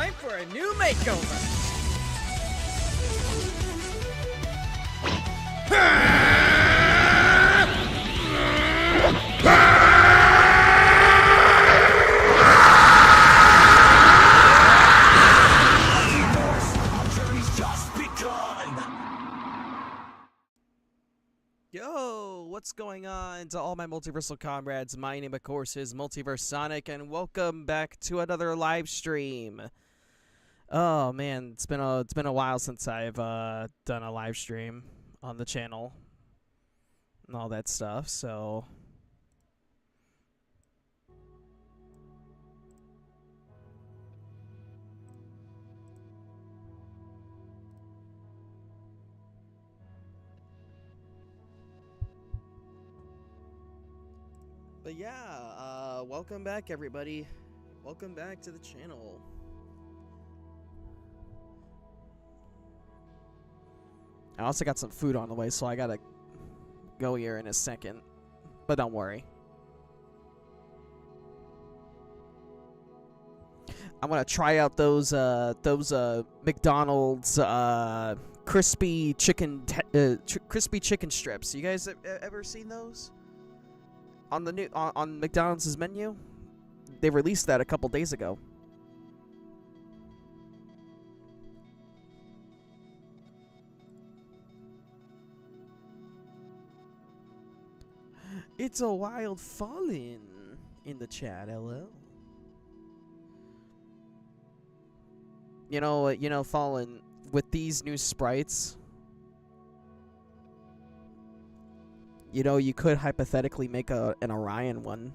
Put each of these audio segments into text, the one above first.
time for a new makeover! Yo, what's going on to all my multiversal comrades? My name, of course, is Multiverse Sonic, and welcome back to another live stream. Oh man, it's been a while since I've done a live stream on the channel and all that stuff. So but yeah, welcome back everybody. Welcome back to the channel. I also got some food on the way, so I gotta go here in a second. But don't worry. I'm gonna try out those McDonald's crispy chicken strips. You guys ever seen those on the new on McDonald's menu? They released that a couple days ago. It's a wild falling in the chat. Hello. You know, Fallen, with these new sprites, you know, you could hypothetically make an Orion one.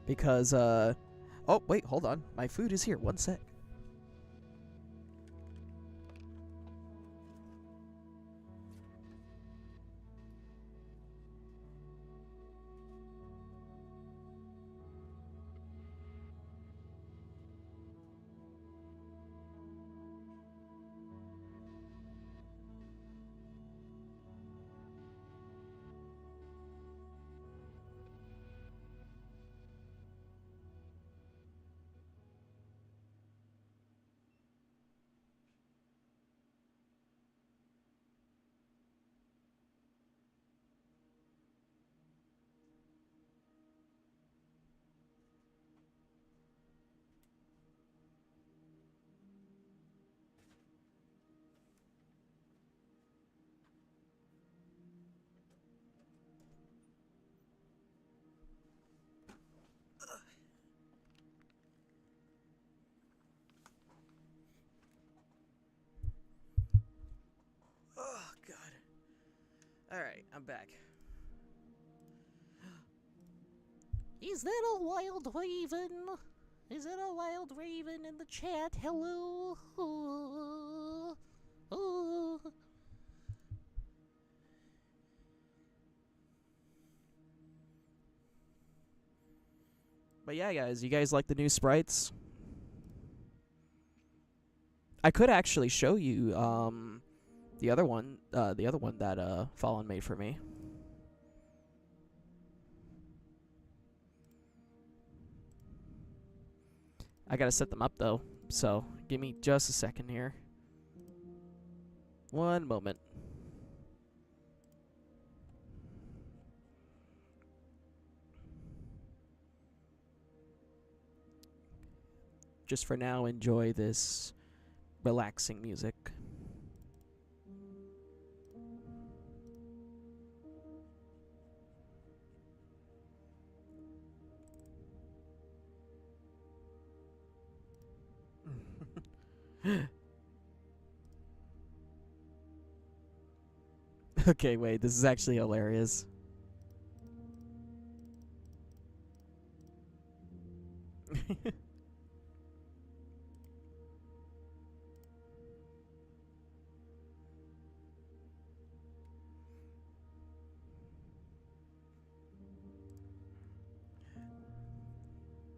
Because, oh, wait, hold on. My food is here. One sec. Oh, God. Alright, I'm back. Is that a wild raven? Is that a wild raven in the chat? Hello? Oh. But yeah, guys, you guys like the new sprites? I could actually show you the other one that Fallen made for me. I gotta set them up though, so give me just a second here. One moment. Just for now, enjoy this relaxing music. Okay, wait, this is actually hilarious.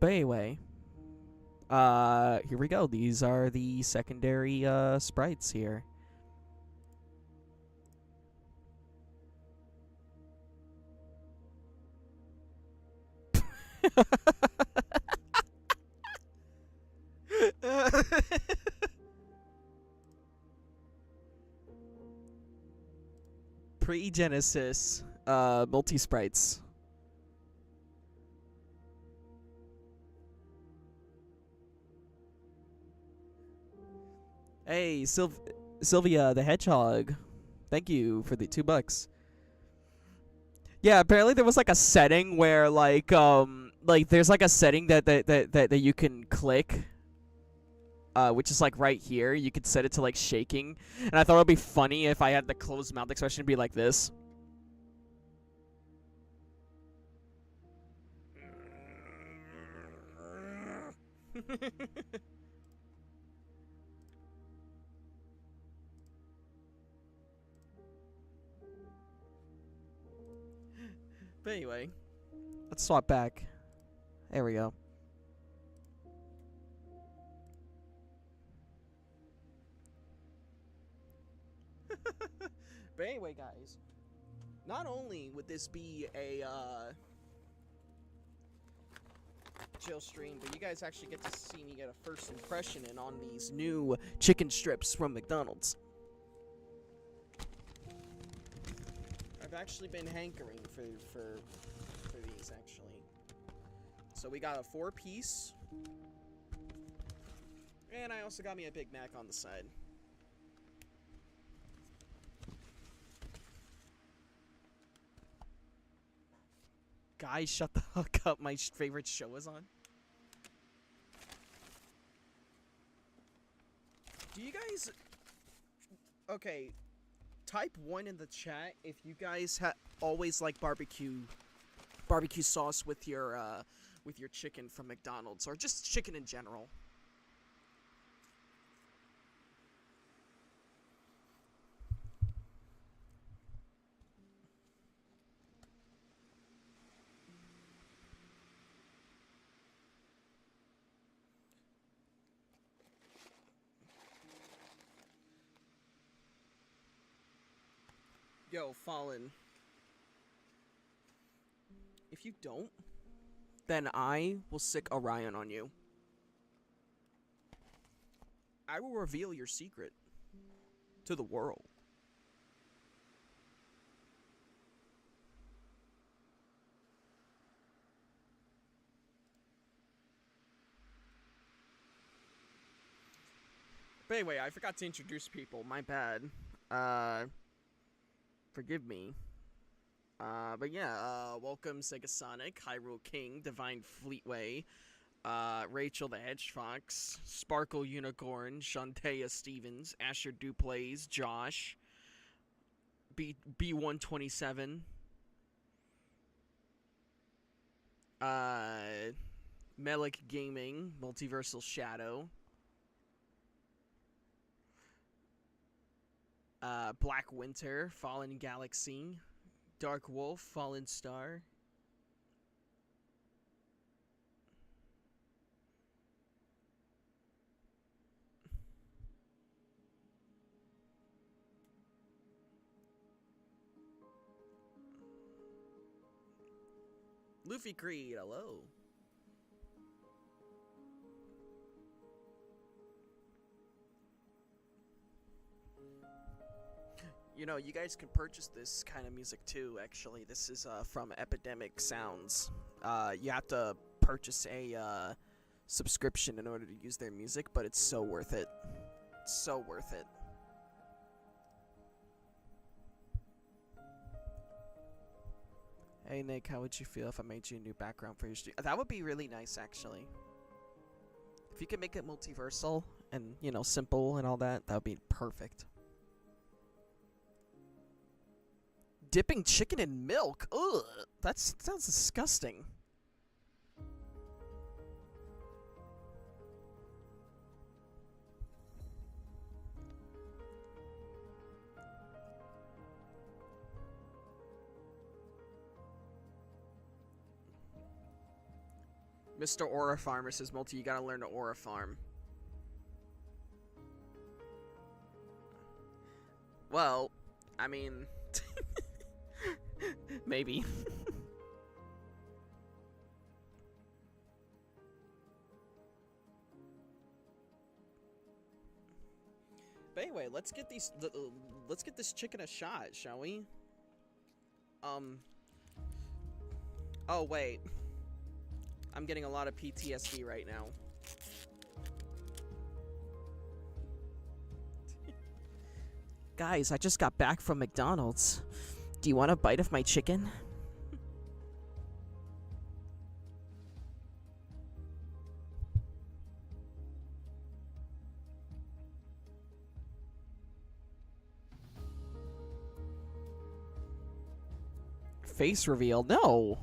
But anyway, here we go. These are the secondary sprites here. Pre-Genesis multi-sprites. Hey, Sylvia the Hedgehog. Thank you for the $2. Yeah, apparently there was like a setting where like there's like a setting that you can click, which is like right here. You could set it to like shaking, and I thought it would be funny if I had the closed mouth expression be like this. But anyway, let's swap back. There we go. But anyway, guys, not only would this be a chill stream, but you guys actually get to see me get a first impression in on these new chicken strips from McDonald's. I've actually been hankering for these, actually. So we got a 4-piece, and I also got me a Big Mac on the side. Guys, shut the fuck up. My favorite show is on. Do you guys... Okay, type 1 in the chat if you guys always like barbecue sauce with your chicken from McDonald's, or just chicken in general. Yo, Fallen. If you don't, then I will sick Orion on you. I will reveal your secret to the world. But anyway, I forgot to introduce people. My bad. Forgive me. But yeah, welcome Sega Sonic, Hyrule King, Divine Fleetway, Rachel the Hedgehog, Sparkle Unicorn, Shantea Stevens, Asher Duplays, Josh, B127, Melik Gaming, Multiversal Shadow, Black Winter, Fallen Galaxy, Dark Wolf, Fallen Star, Luffy Creed, hello. You know, you guys can purchase this kind of music too, actually. This is from Epidemic Sounds. You have to purchase a subscription in order to use their music, but it's so worth it. It's so worth it. Hey Nick, how would you feel if I made you a new background for your stream? That would be really nice, actually. If you could make it multiversal and, you know, simple and all that, that would be perfect. Dipping chicken in milk? Ugh, that sounds disgusting. Mr. Aura Farmer says, Multi, you gotta learn to Aura Farm. Well, I mean... maybe. But anyway, let's get this chicken a shot, shall we? Oh, wait. I'm getting a lot of PTSD right now. Guys, I just got back from McDonald's. Do you want a bite of my chicken? Face reveal? No.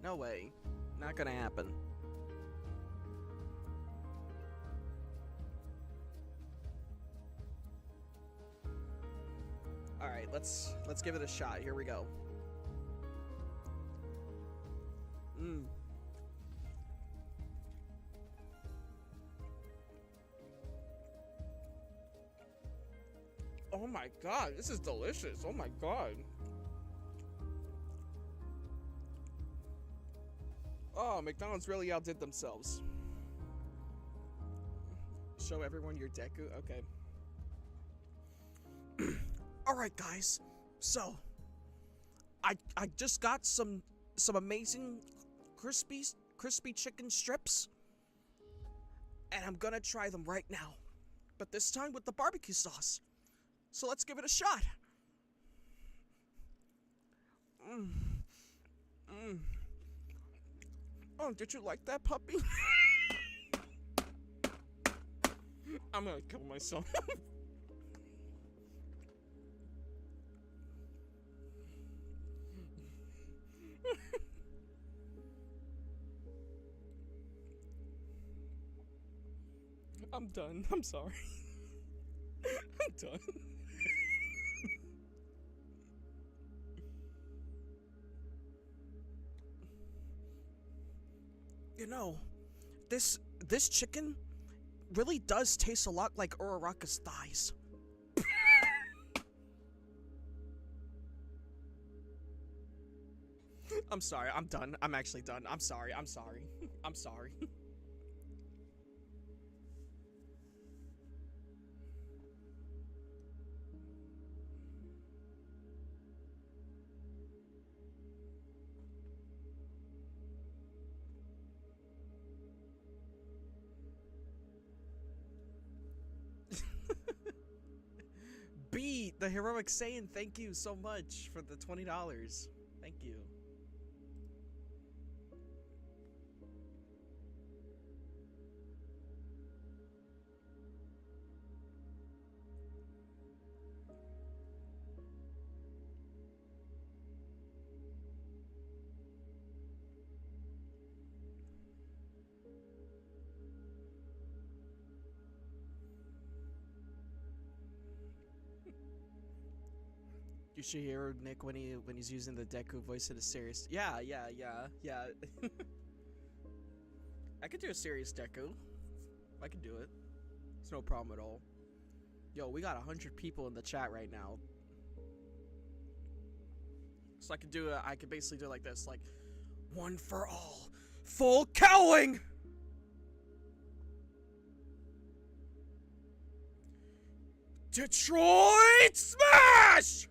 No way. Not gonna happen. Alright, let's give it a shot. Here we go. Oh my god, this is delicious. Oh my god. Oh, McDonald's really outdid themselves. Show everyone your Deku? Okay. Alright, guys. So, I just got some amazing crispy chicken strips. And I'm gonna try them right now. But this time with the barbecue sauce. So let's give it a shot. Oh, did you like that, puppy? I'm gonna kill myself. I'm done. I'm sorry. I'm done. You know, this chicken really does taste a lot like Uraraka's thighs. I'm sorry, I'm done. I'm actually done. I'm sorry, I'm sorry. I'm sorry. B, the heroic Saiyan, thank you so much for the $20. Thank you. You should hear Nick when he's using the Deku voice in a serious. Yeah. I could do a serious Deku. I could do it. It's no problem at all. Yo, we got 100 people in the chat right now. So I could basically do it like this, like, one for all, full cowling. Detroit Smash!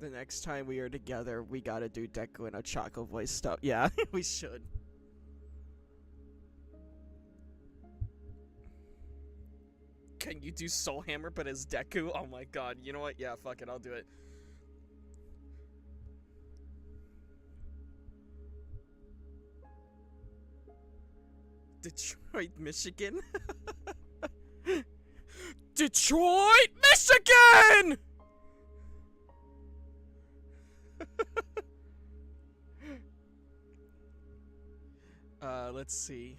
The next time we are together, we gotta do Deku and a Choco voice stuff. Yeah, we should. Can you do Soul Hammer but as Deku? Oh my god, you know what? Yeah, fuck it, I'll do it. Detroit, Michigan? Detroit, Michigan! Let's see.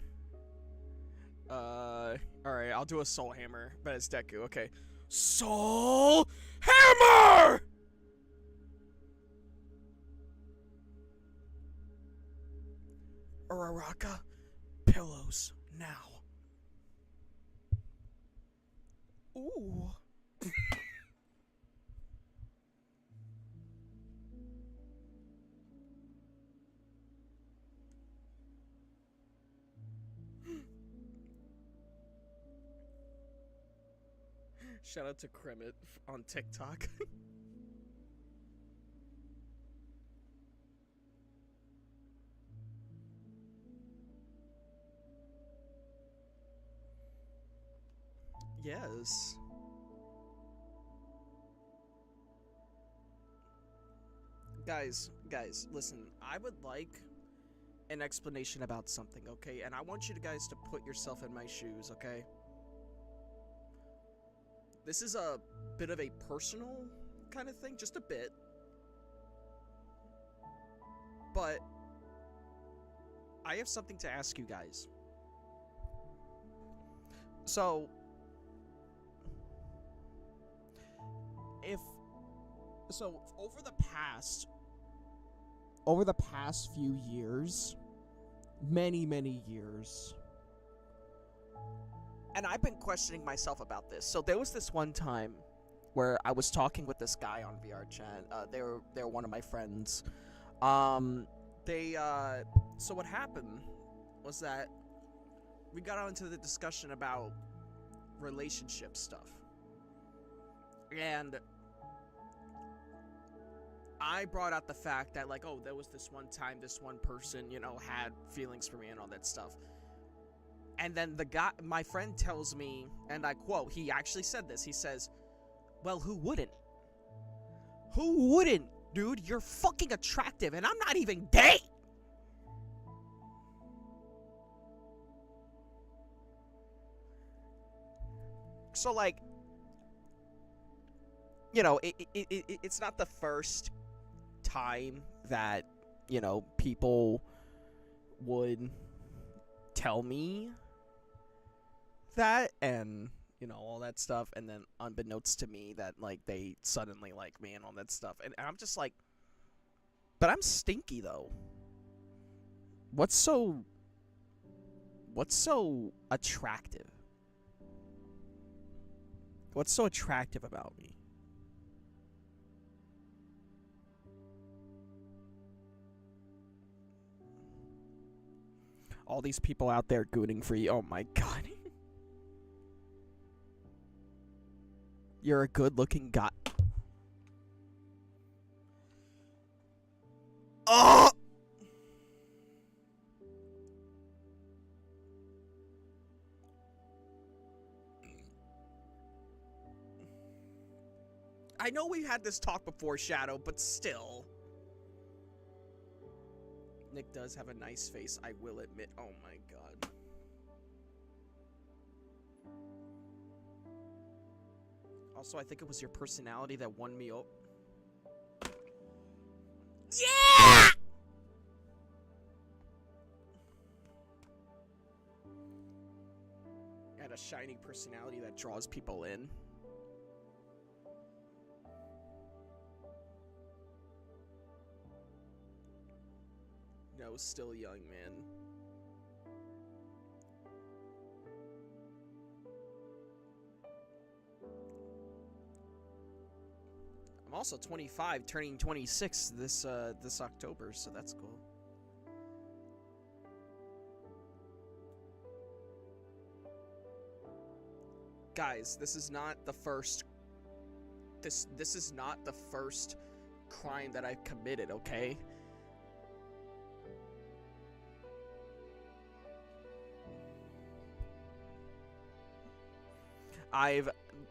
Alright, I'll do a Soul Hammer, but it's Deku, okay. Soul Hammer! Uraraka, pillows, now. Ooh. Shout out to Kremit on TikTok. Yes. Guys, listen, I would like an explanation about something, okay? And I want you guys to put yourself in my shoes, okay? This is a bit of a personal kind of thing, just a bit. But I have something to ask you guys. So, over the past few years, many years, and I've been questioning myself about this. So there was this one time where I was talking with this guy on VR chat. They were one of my friends. So what happened was that we got into the discussion about relationship stuff. And I brought out the fact that, like, oh, there was this one time this one person, you know, had feelings for me and all that stuff. And then my friend tells me, and I quote, he actually said this, he says, well, who wouldn't? Who wouldn't, dude? You're fucking attractive, and I'm not even gay! So, like, you know, it's not the first time that, you know, people would tell me that, and, you know, all that stuff, and then unbeknownst to me that, like, they suddenly like me and all that stuff, and I'm just like, but I'm stinky, though. What's so attractive? What's so attractive about me? All these people out there gooning for you. Oh my god. You're a good-looking guy. Oh! I know we've had this talk before, Shadow, but still. Nick does have a nice face, I will admit. Oh my god. Also, I think it was your personality that won me over. Yeah! And a shiny personality that draws people in. No, still young, man. I'm also 25, turning 26 this October, so that's cool. Guys, this is not the first. This is not the first crime that I've committed, okay?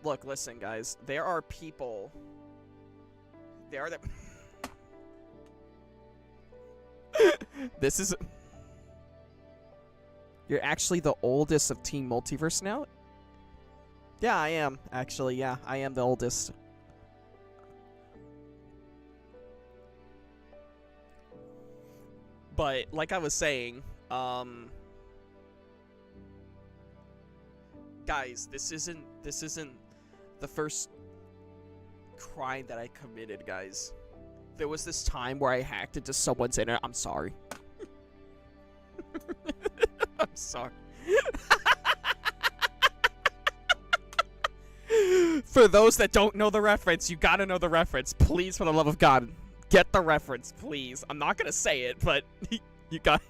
Look, listen, guys. There are people. There are This is. You're actually the oldest of Team Multiverse now? Yeah, I am. Actually, yeah, I am the oldest. But, like I was saying, guys, this isn't the first crime that I committed, guys. There was this time where I hacked into someone's internet. I'm sorry. I'm sorry. For those that don't know the reference, you gotta know the reference. Please, for the love of God, get the reference, please. I'm not gonna say it, but you got...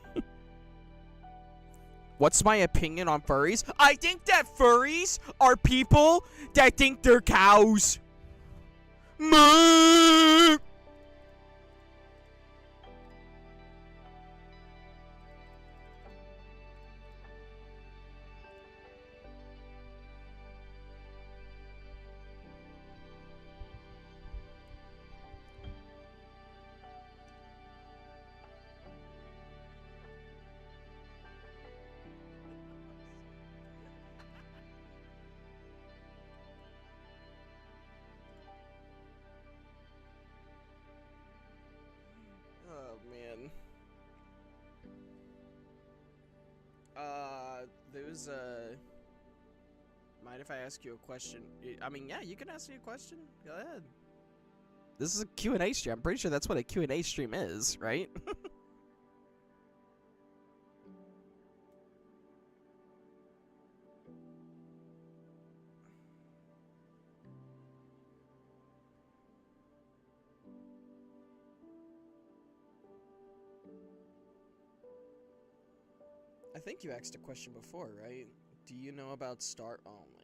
What's my opinion on furries? I think that furries are people that think they're cows. Moo! Oh, man. There's mind if I ask you a question? I mean, yeah, you can ask me a question. Go ahead. This is a Q&A stream. I'm pretty sure that's what a Q&A stream is, right? I think you asked a question before, right? Do you know about Star? Oh my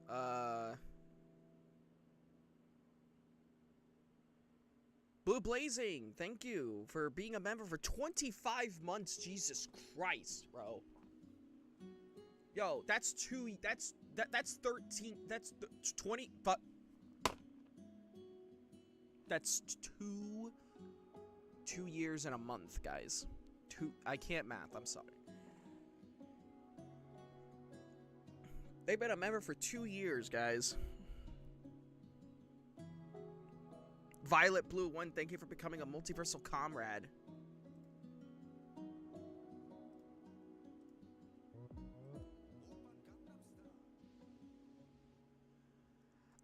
god. Blue Blazing, thank you for being a member for 25 months. Jesus Christ, bro. Yo, that's 13, that's 20, that's 2 years and a month, guys. I can't math, I'm sorry. They've been a member for 2 years, guys. Violet Blue 1, thank you for becoming a multiversal comrade.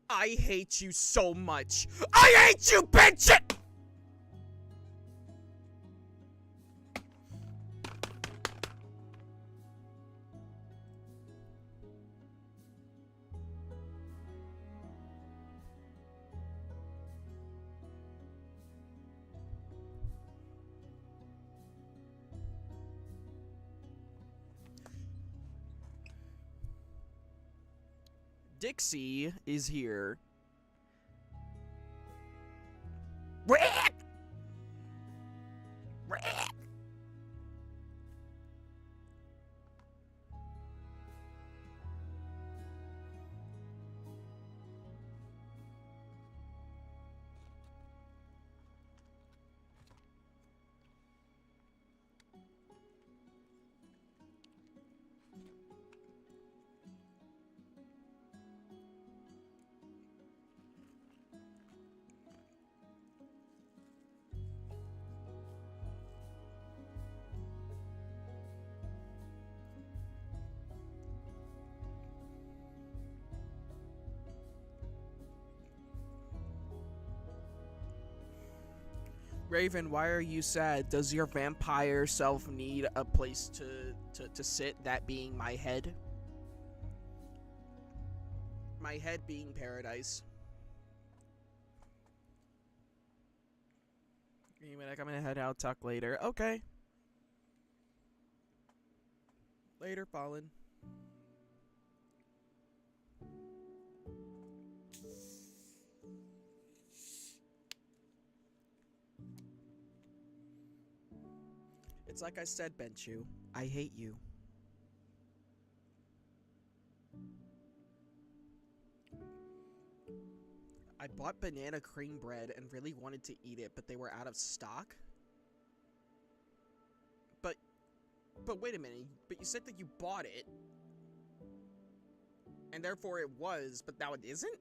I hate you so much. I hate you, bitch! Dixie is here. Raven, why are you sad? Does your vampire self need a place to sit, that being my head? My head being paradise. I'm gonna head out, talk later. Okay. Later, Fallen. It's like I said, Benchu. I hate you. I bought banana cream bread and really wanted to eat it, but they were out of stock. But wait a minute. But you said that you bought it. And therefore it was, but now it isn't?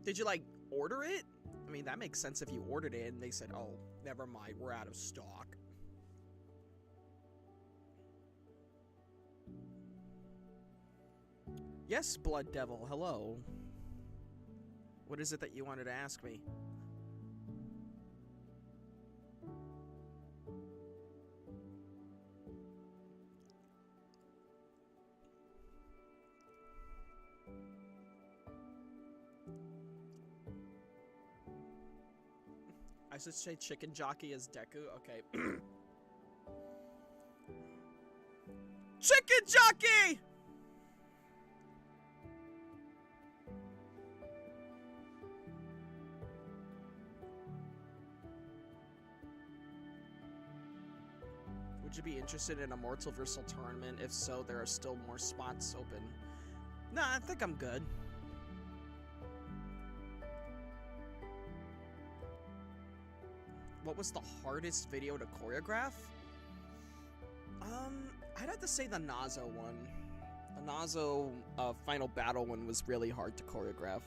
Did you, like, order it? I mean, that makes sense if you ordered it and they said, oh, never mind, we're out of stock. Yes, Blood Devil, hello. What is it that you wanted to ask me? I should say chicken jockey as Deku. Okay. Chicken jockey! Would you be interested in a Multiverse tournament? If so, there are still more spots open. Nah, I think I'm good. What was the hardest video to choreograph? I'd have to say the Nazo one. The Nazo final battle one was really hard to choreograph.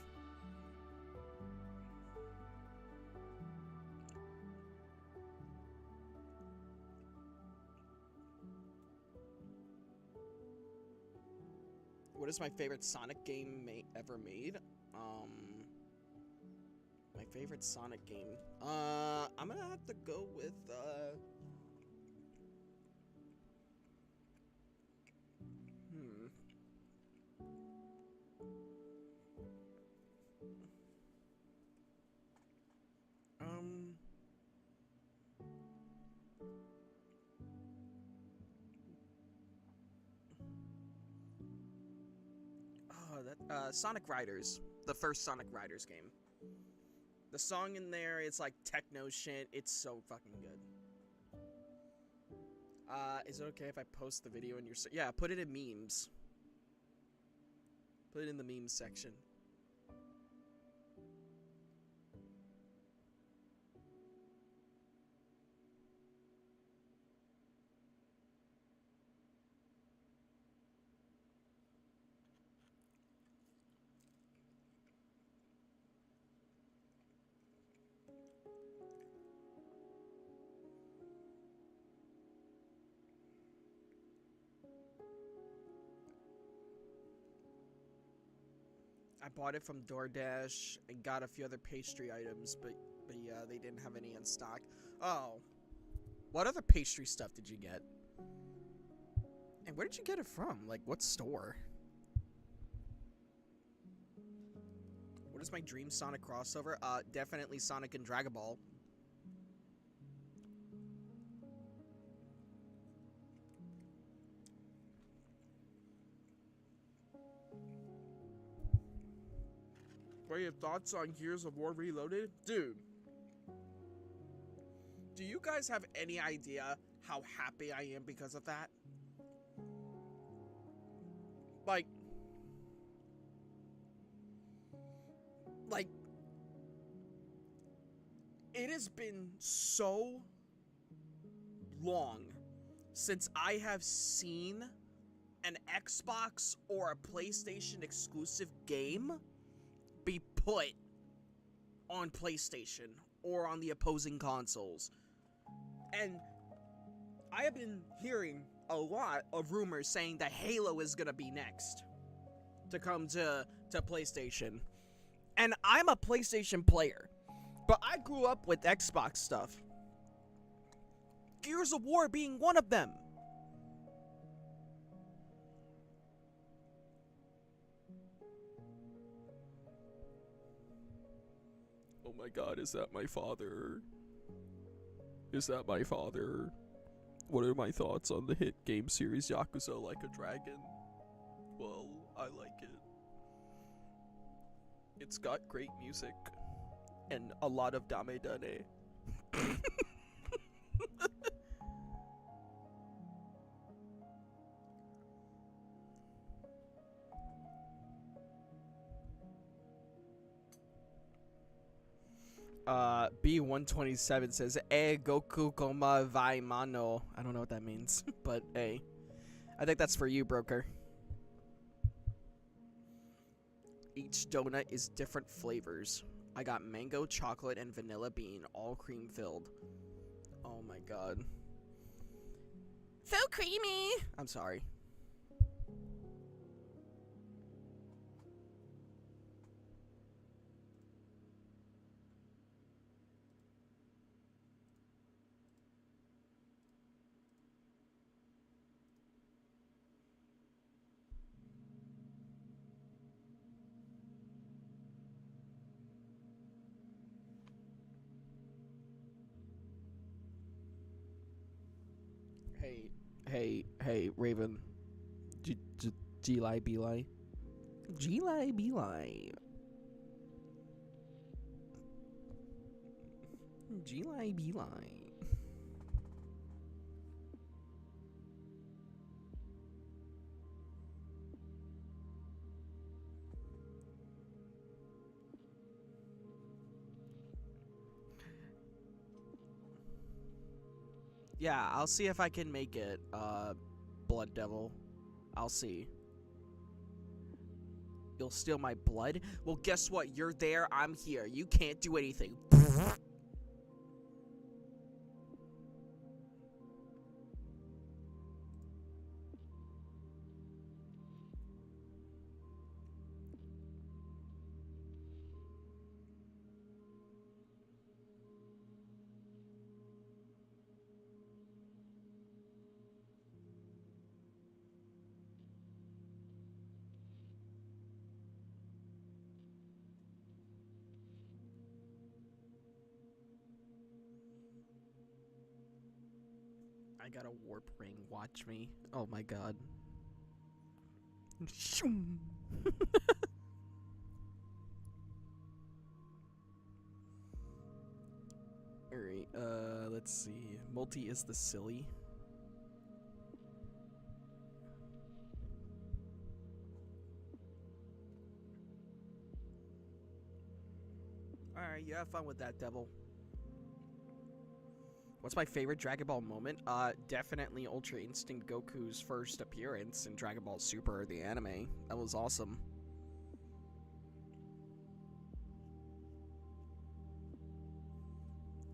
What is my favorite Sonic game ever made? My favorite Sonic game. I'm gonna have to go with Sonic Riders, the first Sonic Riders game. The song in there, it's like techno shit. It's so fucking good. Is it okay if I post the video in your... Yeah, put it in memes. Put it in the memes section. I bought it from DoorDash and got a few other pastry items, but yeah, they didn't have any in stock. Oh. What other pastry stuff did you get? And where did you get it from? Like, what store? What is my dream Sonic crossover? Definitely Sonic and Dragon Ball. What are your thoughts on Gears of War Reloaded? Dude. Do you guys have any idea how happy I am because of that? Like, it has been so long since I have seen an Xbox or a PlayStation exclusive game be put on PlayStation or on the opposing consoles. And I have been hearing a lot of rumors saying that Halo is gonna be next to come to PlayStation. And I'm a PlayStation player, but I grew up with Xbox stuff. Gears of War being one of them. Oh my god, is that my father? Is that my father? What are my thoughts on the hit game series Yakuza Like a Dragon? Well, I like it. It's got great music and a lot of dame dane. B127 says, Goku koma vai mano. I don't know what that means, but hey. I think that's for you, Broker. Each donut is different flavors. I got mango, chocolate, and vanilla bean, all cream filled. Oh my god. So creamy! I'm sorry. hey, Raven. G-lie, B-lie. G-lie, B-lie. G-lie, B-lie. Yeah, I'll see if I can make it, Blood Devil. I'll see. You'll steal my blood? Well, guess what? You're there, I'm here. You can't do anything. I got a warp ring. Watch me. Oh my god. Alright, let's see. Multi is the silly. Alright, you have fun with that, devil. What's my favorite Dragon Ball moment? Definitely Ultra Instinct Goku's first appearance in Dragon Ball Super, the anime. That was awesome.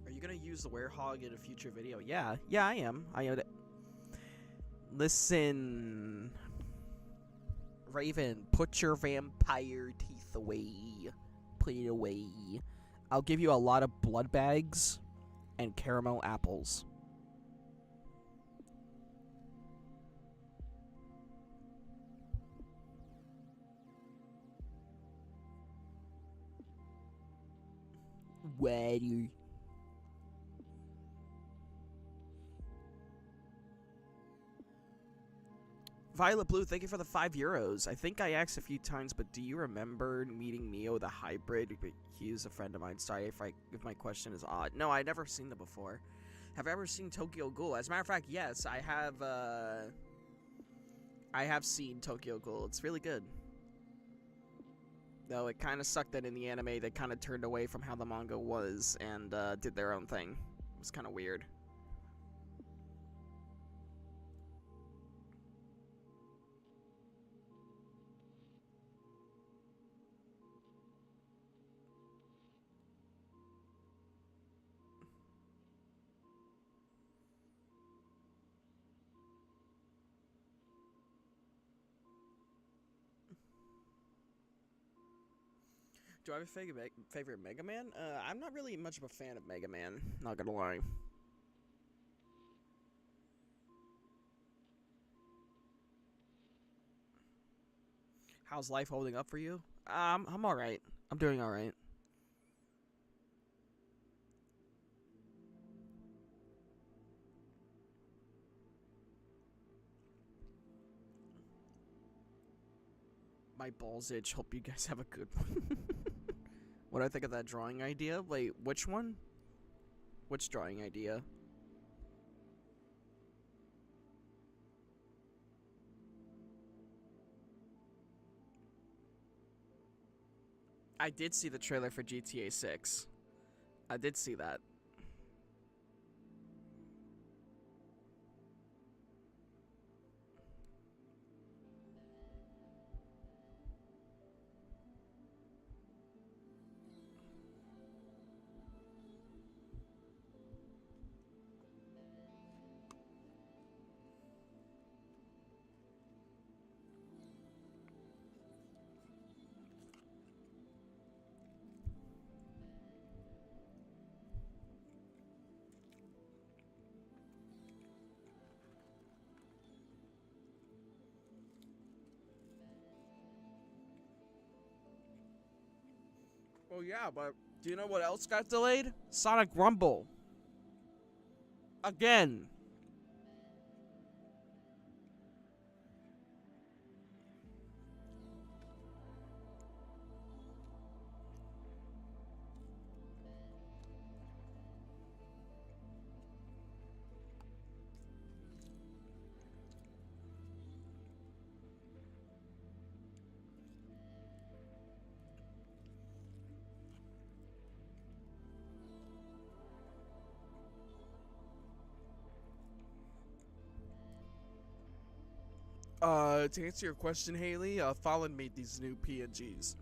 Are you gonna use the werehog in a future video? Yeah, I am. Listen, Raven, put your vampire teeth away. Put it away. I'll give you a lot of blood bags and caramel apples. Water. Violet Blue, thank you for the €5. I think I asked a few times, but do you remember meeting Neo the Hybrid? He's a friend of mine. Sorry if my question is odd. No, I've never seen them before. Have I ever seen Tokyo Ghoul? As a matter of fact, yes, I have seen Tokyo Ghoul. It's really good. Though it kind of sucked that in the anime they kind of turned away from how the manga was and did their own thing. It was kind of weird. Do I have a favorite Mega Man? I'm not really much of a fan of Mega Man, not gonna lie. How's life holding up for you? I'm alright. I'm doing alright. My balls itch. Hope you guys have a good one. What do I think of that drawing idea? Wait, which one? Which drawing idea? I did see the trailer for GTA 6. I did see that. Oh yeah, but do you know what else got delayed? Sonic Rumble. Again. To answer your question, Haley, Fallen made these new PNGs.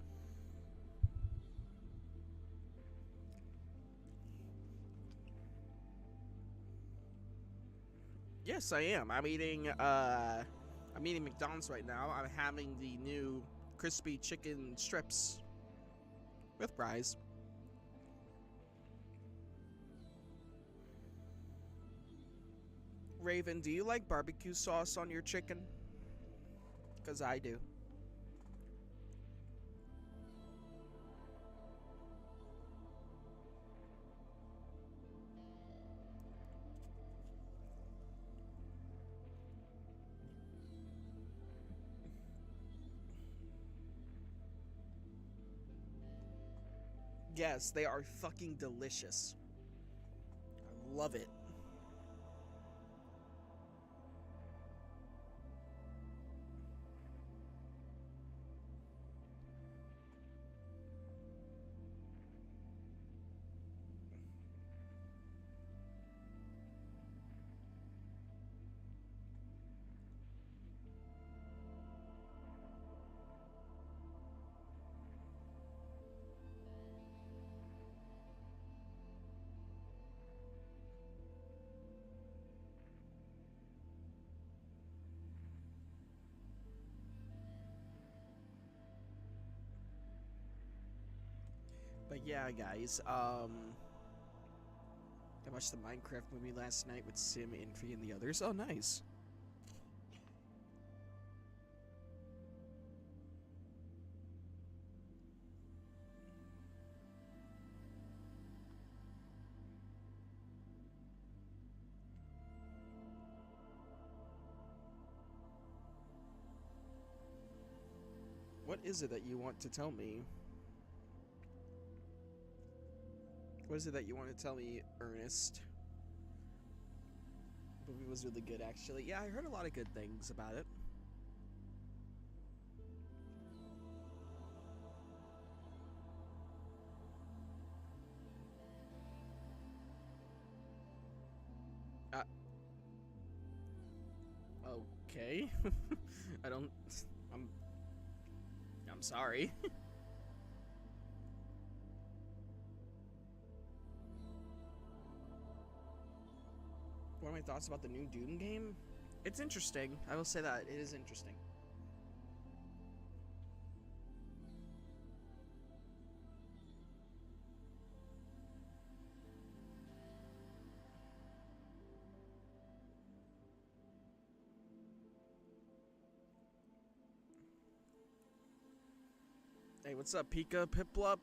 Yes, I am. I'm eating McDonald's right now. I'm having the new crispy chicken strips with fries. Raven, do you like barbecue sauce on your chicken? Because I do. Yes, they are fucking delicious. I love it. But yeah, guys, I watched the Minecraft movie last night with Sim, Infy, and the others. Oh, nice. What is it that you want to tell me? What is it that you want to tell me, Ernest? The movie was really good, actually. Yeah, I heard a lot of good things about it. Okay. I'm sorry. What are my thoughts about the new Doom game? It's interesting. I will say that. It is interesting. Hey, what's up, Pika Piplup?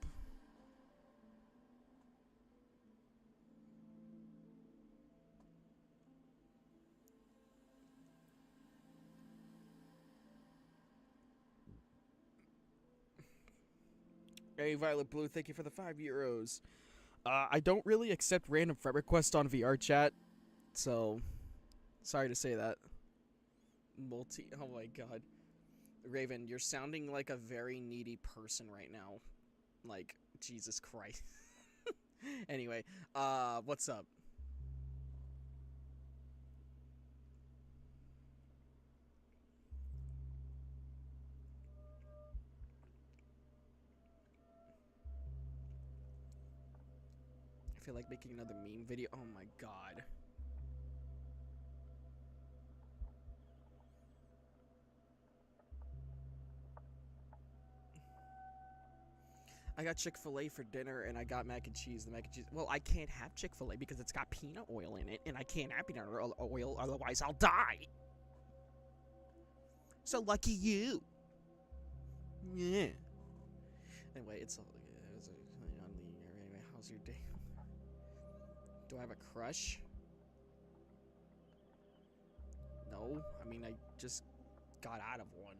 Hey, Violet Blue, thank you for the €5. I don't really accept random friend requests on VR chat, so sorry to say that. Oh my god. Raven, you're sounding like a very needy person right now. Like, Jesus Christ. Anyway, what's up? I feel like making another meme video. Oh my god. I got Chick-fil-A for dinner and I got mac and cheese. The mac and cheese. Well, I can't have Chick-fil-A because it's got peanut oil in it and I can't have peanut oil, otherwise I'll die. So lucky you. Yeah. Anyway, anyway, how's your day? Do I have a crush? No. I mean, I just got out of one.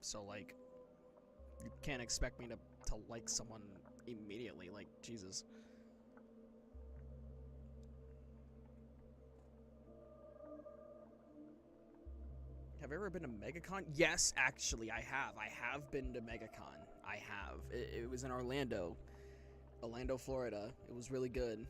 So, like, you can't expect me to like someone immediately. Like, Jesus. Have you ever been to MegaCon? Yes, actually, I have. I have been to MegaCon. I have. It was in Orlando, Florida. It was really good.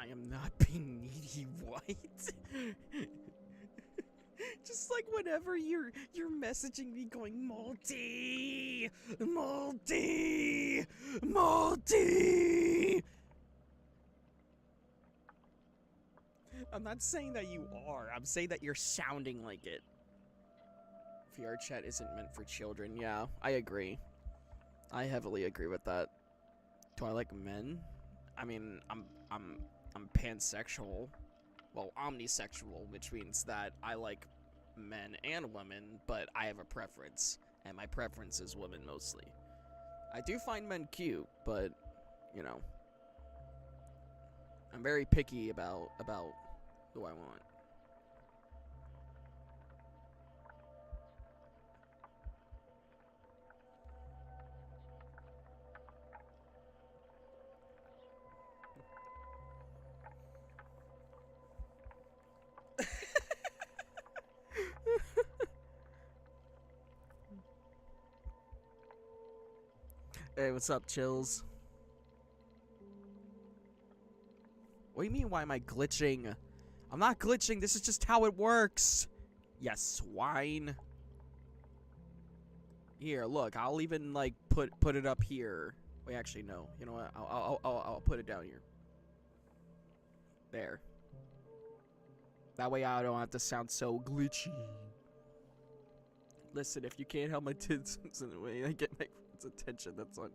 I am not being needy, what? Just like whenever you're messaging me going multi. I'm not saying that you are. I'm saying that you're sounding like it. VR chat isn't meant for children. Yeah, I agree. I heavily agree with that. Do I like men? I mean, I'm pansexual. Well, omnisexual, which means that I like men and women, but I have a preference, and my preference is women mostly. I do find men cute, but you know, I'm very picky about who I want. Hey, what's up, Chills? What do you mean, why am I glitching? I'm not glitching, this is just how it works. Yes, swine. Here, look, I'll even, like, put it up here. Wait, actually, no. You know what? I'll put it down here. There. That way I don't have to sound so glitchy. Listen, if you can't help my tits in the way I get my friends' attention, that's on...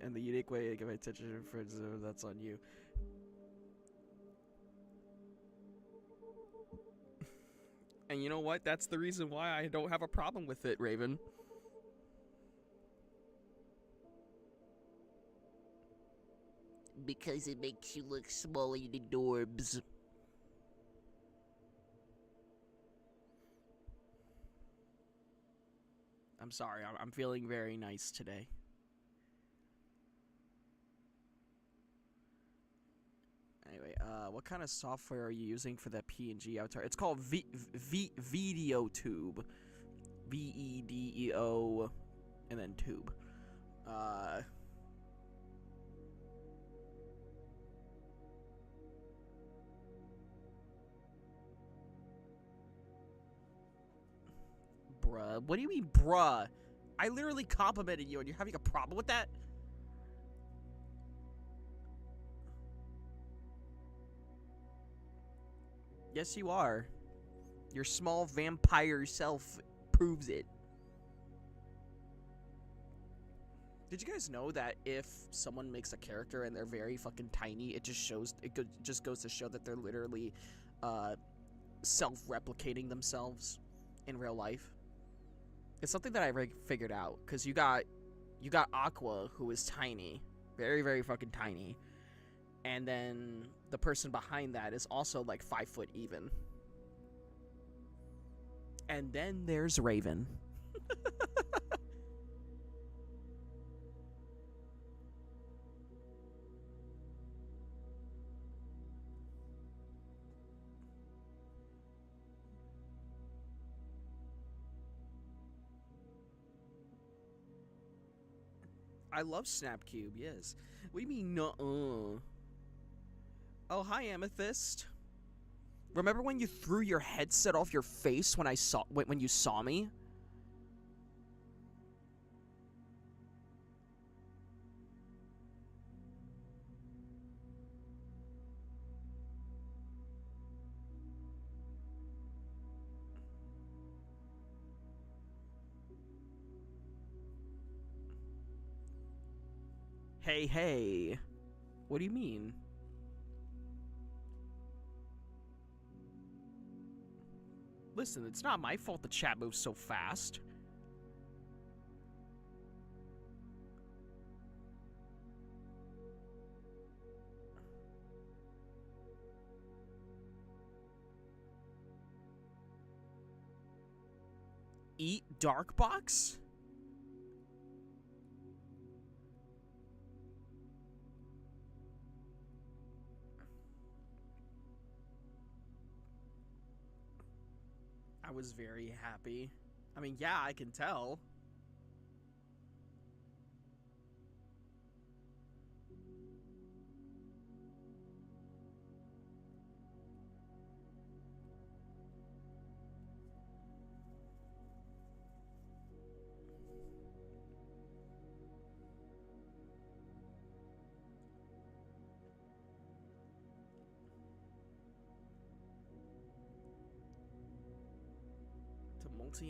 And the unique way I get my attention to friends, that's on you. And you know what? That's the reason why I don't have a problem with it, Raven. Because it makes you look smaller than Norbs. I'm sorry, I'm feeling very nice today. Anyway, what kind of software are you using for that PNG avatar? It's called VTube. VEDEO and then tube. Bruh. What do you mean, bruh? I literally complimented you and you're having a problem with that? Yes, you are. Your small vampire self proves it. Did you guys know that if someone makes a character and they're very fucking tiny, it just goes to show that they're literally self-replicating themselves in real life? It's something that I figured out, because you got Aqua, who is tiny, very, very fucking tiny, and then the person behind that is also like 5 foot even. And then there's Raven. I love Snapcube, yes. What do you mean, nuh-uh? Oh, hi, Amethyst. Remember when you threw your headset off your face when you saw me? Hey. What do you mean? Listen, it's not my fault the chat moves so fast. Eat Darkbox? I was very happy. I mean, yeah, I can tell.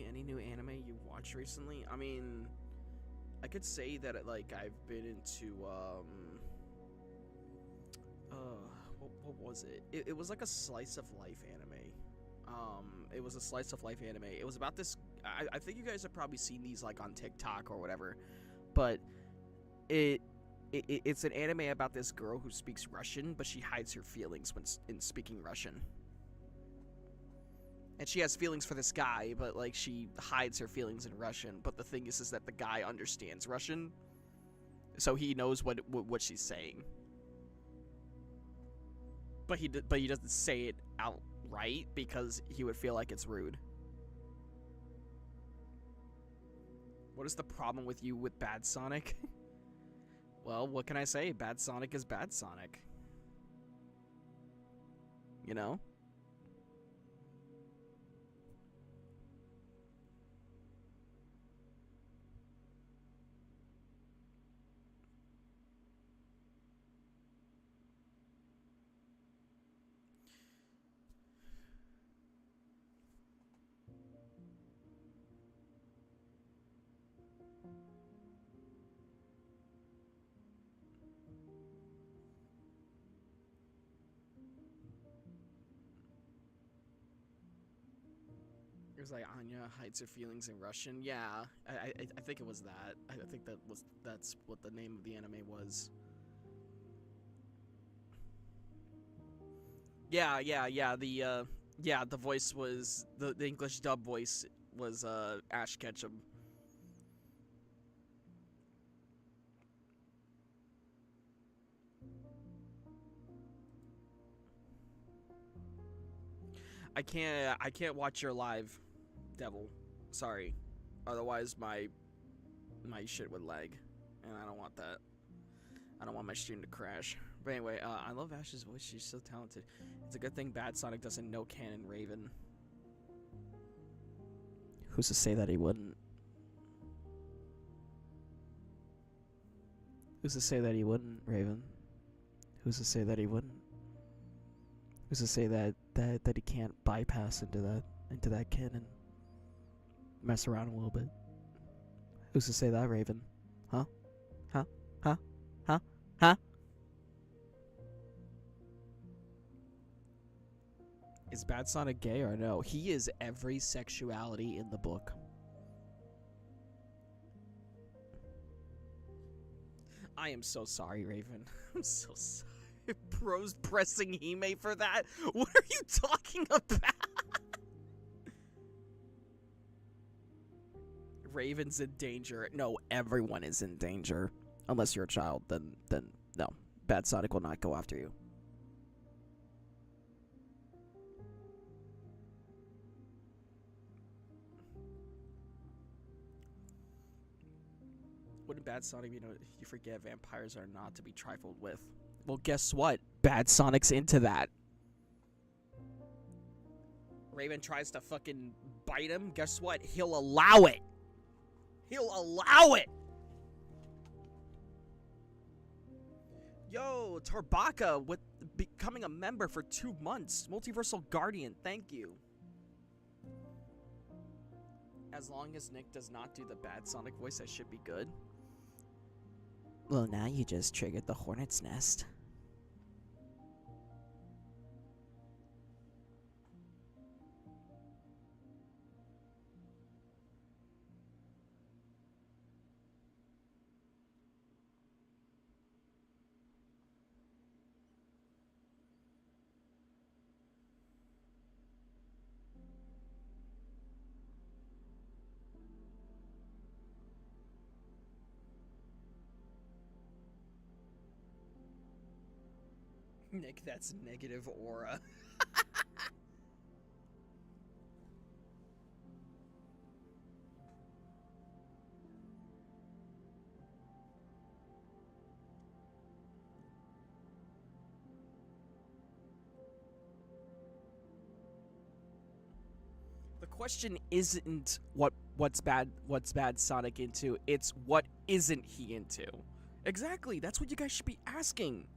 any new anime you watched recently? I mean, I could say that like I've been into what was it? It was like a slice of life anime. It was a slice of life anime. It was about this. I think you guys have probably seen these like on TikTok or whatever, but it's an anime about this girl who speaks Russian, but she hides her feelings when in speaking Russian. And she has feelings for this guy, but like she hides her feelings in Russian. But the thing is that the guy understands Russian, so he knows what she's saying. But he doesn't say it outright because he would feel like it's rude. What is the problem with you with Bad Sonic? Well, what can I say? Bad Sonic is Bad Sonic. You know? It was like Anya hides her feelings in Russian. Yeah, I think it was that. I think that's what the name of the anime was. Yeah. The voice was the English dub voice was Ash Ketchum. I can't watch your live, Devil. Sorry. Otherwise my shit would lag, and I don't want that. I don't want my stream to crash. But anyway, I love Ash's voice. She's so talented. It's a good thing Bad Sonic doesn't know canon Raven. Who's to say that he wouldn't? Who's to say that he wouldn't, Raven? Who's to say that he wouldn't? Who's to say that he can't bypass into that canon? Mess around a little bit. Who's to say that, Raven? Huh? Huh? Huh? Huh? Huh? Is Bad Sonic gay or no? He is every sexuality in the book. I am so sorry, Raven. I'm so sorry. Bro's pressing Hime for that? What are you talking about? Raven's in danger. No, everyone is in danger. Unless you're a child, then no. Bad Sonic will not go after you. Wouldn't Bad Sonic, you forget vampires are not to be trifled with. Well, guess what? Bad Sonic's into that. Raven tries to fucking bite him. Guess what? He'll allow it. He'll allow it. Yo, Tarbaka with becoming a member for 2 months. Multiversal Guardian, thank you. As long as Nick does not do the Bad Sonic voice, I should be good. Well, now you just triggered the hornet's nest. Nick, that's negative aura. The question isn't what's bad Sonic into, it's what isn't he into. Exactly, that's what you guys should be asking.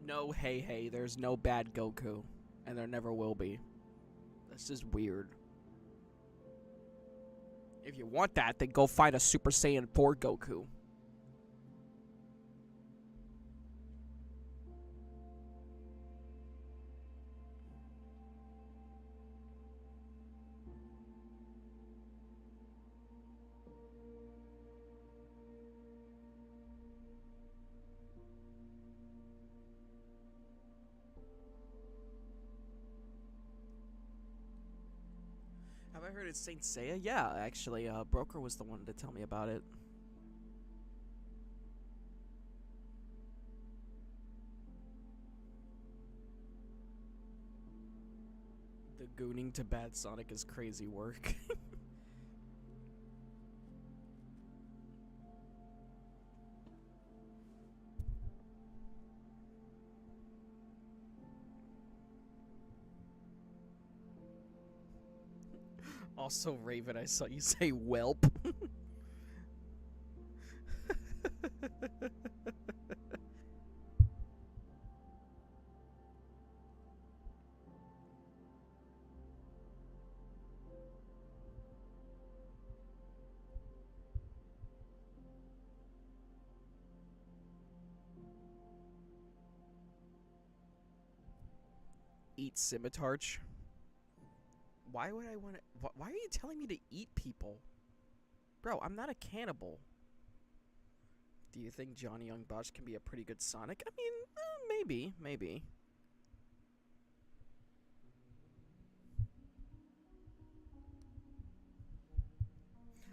No, hey, there's no bad Goku. And there never will be. That's just weird. If you want that, then go find a Super Saiyan 4 Goku. Have I heard it's Saint Seiya? Yeah, actually, Broker was the one to tell me about it. The gooning to bad Sonic is crazy work. Also, Raven, I saw you say whelp. Eat scimitarch. Why would I want to? Why are you telling me to eat people? Bro, I'm not a cannibal. Do you think Johnny Young Bosch can be a pretty good Sonic? I mean, maybe.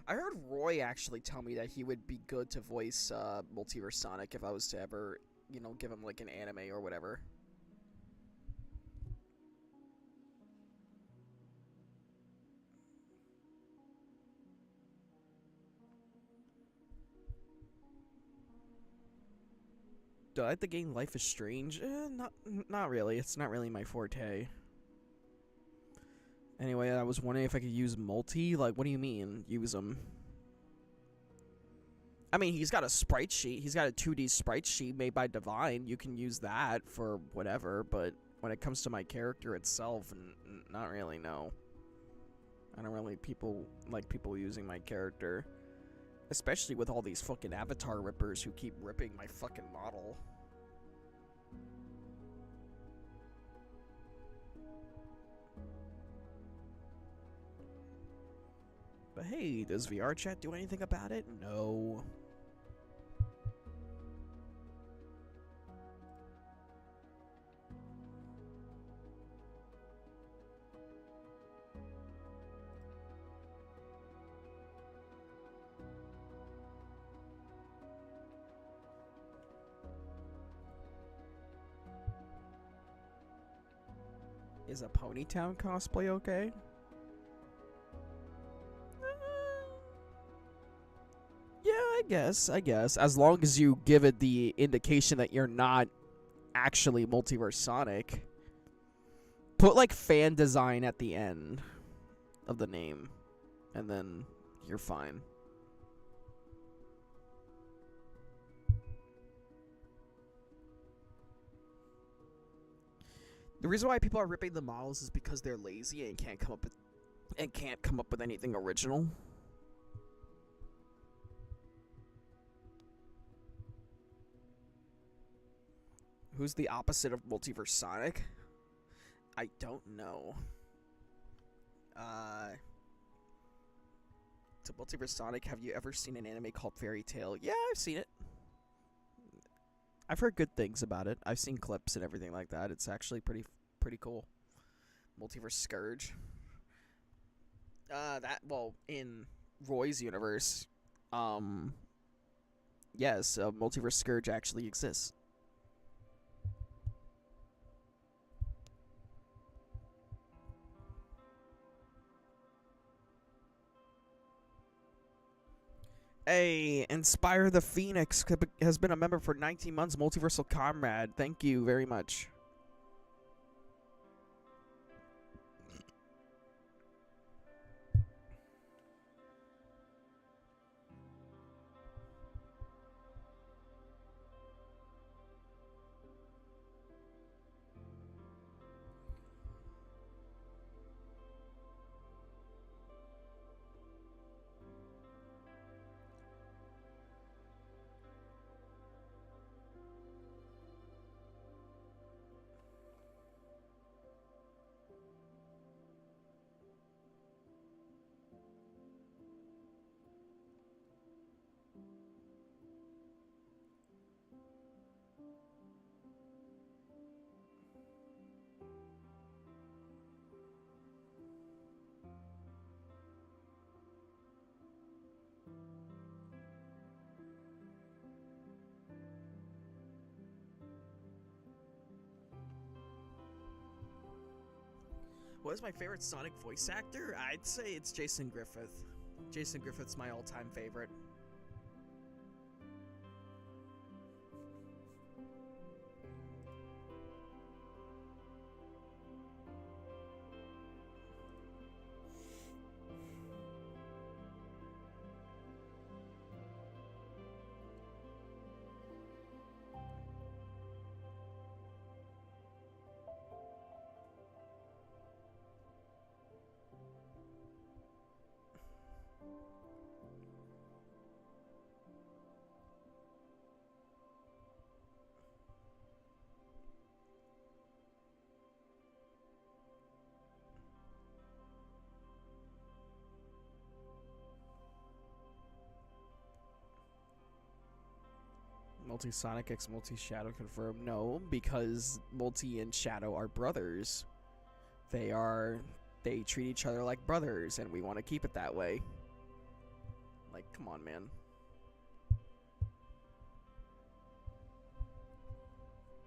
I heard Roy actually tell me that he would be good to voice Multiverse Sonic if I was to ever, you know, give him like an anime or whatever. Do I like the game Life is Strange? Not really. It's not really my forte. Anyway, I was wondering if I could use multi. Like, what do you mean, use them? I mean, he's got a sprite sheet. He's got a 2D sprite sheet made by Divine. You can use that for whatever, but when it comes to my character itself, not really, no. I don't really like people using my character. Especially with all these fucking avatar rippers who keep ripping my fucking model. But hey, does VR chat do anything about it? No. Is a Ponytown cosplay okay? Yeah, I guess. As long as you give it the indication that you're not actually Multiverse Sonic. Put like fan design at the end of the name, and then you're fine. The reason why people are ripping the models is because they're lazy and can't come up with anything original. Who's the opposite of Multiverse Sonic? I don't know. To Multiverse Sonic, have you ever seen an anime called Fairy Tail? Yeah, I've seen it. I've heard good things about it. I've seen clips and everything like that. It's actually pretty cool. Multiverse Scourge. In Roy's universe, yes, Multiverse Scourge actually exists. Hey, Inspire the Phoenix has been a member for 19 months, Multiversal Comrade. Thank you very much. What is my favorite Sonic voice actor? I'd say it's Jason Griffith. Jason Griffith's my all-time favorite. Multi-Sonic x Multi-Shadow confirmed. No, because Multi and Shadow are brothers. They treat each other like brothers, and we want to keep it that way. Like, come on, man.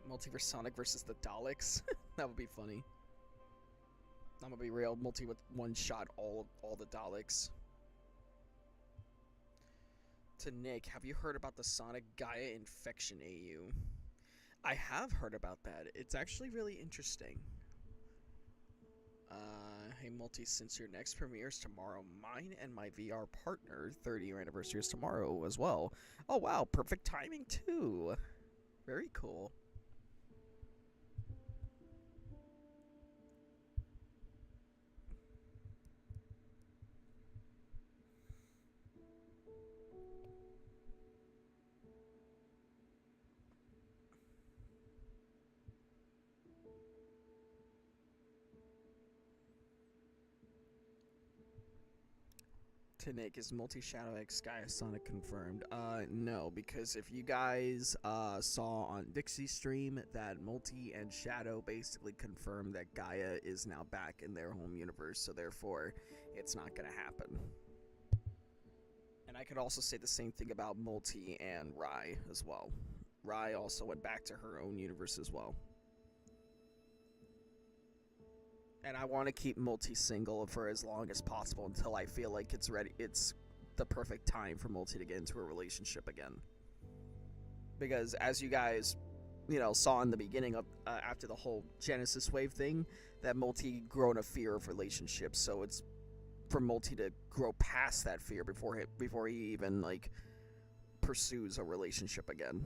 Multiverse Sonic versus the Daleks. That would be funny. I'm gonna be real. Multi with one shot all the Daleks. To Nick, have you heard about the Sonic Gaia Infection AU? I have heard about that. It's actually really interesting. Hey Multi, since your next premiere is tomorrow, mine and my VR partner 30-year anniversary is tomorrow as well. Oh wow, perfect timing too. Very cool. To Nick, is Multi-Shadow X Gaia Sonic confirmed? No, because if you guys saw on Dixie's stream that Multi and Shadow basically confirmed that Gaia is now back in their home universe, so therefore it's not gonna happen. And I could also say the same thing about Multi and Rai as well. Rai also went back to her own universe as well. And I want to keep Multi single for as long as possible until I feel like it's ready. It's the perfect time for Multi to get into a relationship again. Because as you guys, saw in the beginning of after the whole Genesis Wave thing, that Multi grown a fear of relationships. So it's for Multi to grow past that fear before he even pursues a relationship again.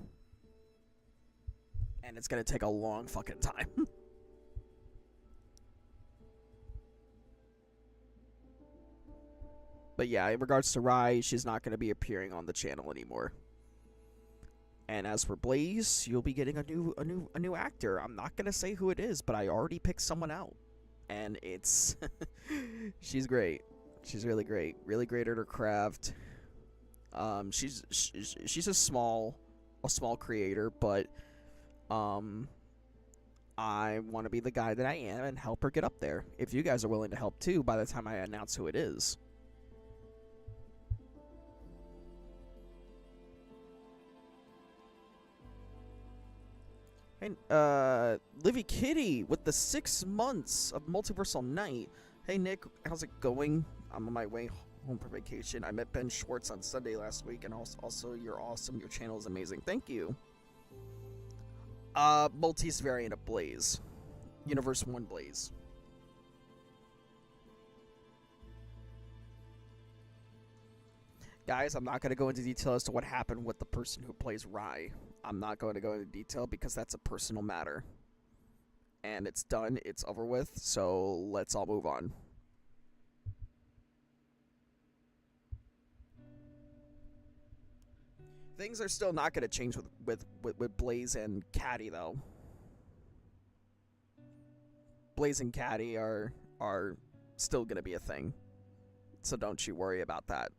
And it's gonna take a long fucking time. But yeah, in regards to Rai, she's not going to be appearing on the channel anymore. And as for Blaze, you'll be getting a new actor. I'm not going to say who it is, but I already picked someone out. And it's she's great. She's really great. Really great at her craft. She's a small creator, but I want to be the guy that I am and help her get up there. If you guys are willing to help too, by the time I announce who it is. Hey, Livy Kitty with the 6 months of Multiversal Night. Hey Nick, how's it going? I'm on my way home for vacation. I met Ben Schwartz on Sunday last week, and also you're awesome. Your channel is amazing. Thank you. Multi's variant of Blaze. Universe 1 Blaze. Guys, I'm not going to go into detail as to what happened with the person who plays Rai. I'm not going to go into detail because that's a personal matter. And it's done, it's over with, so let's all move on. Things are still not going to change with Blaze and Caddy, though. Blaze and Caddy are still going to be a thing. So don't you worry about that.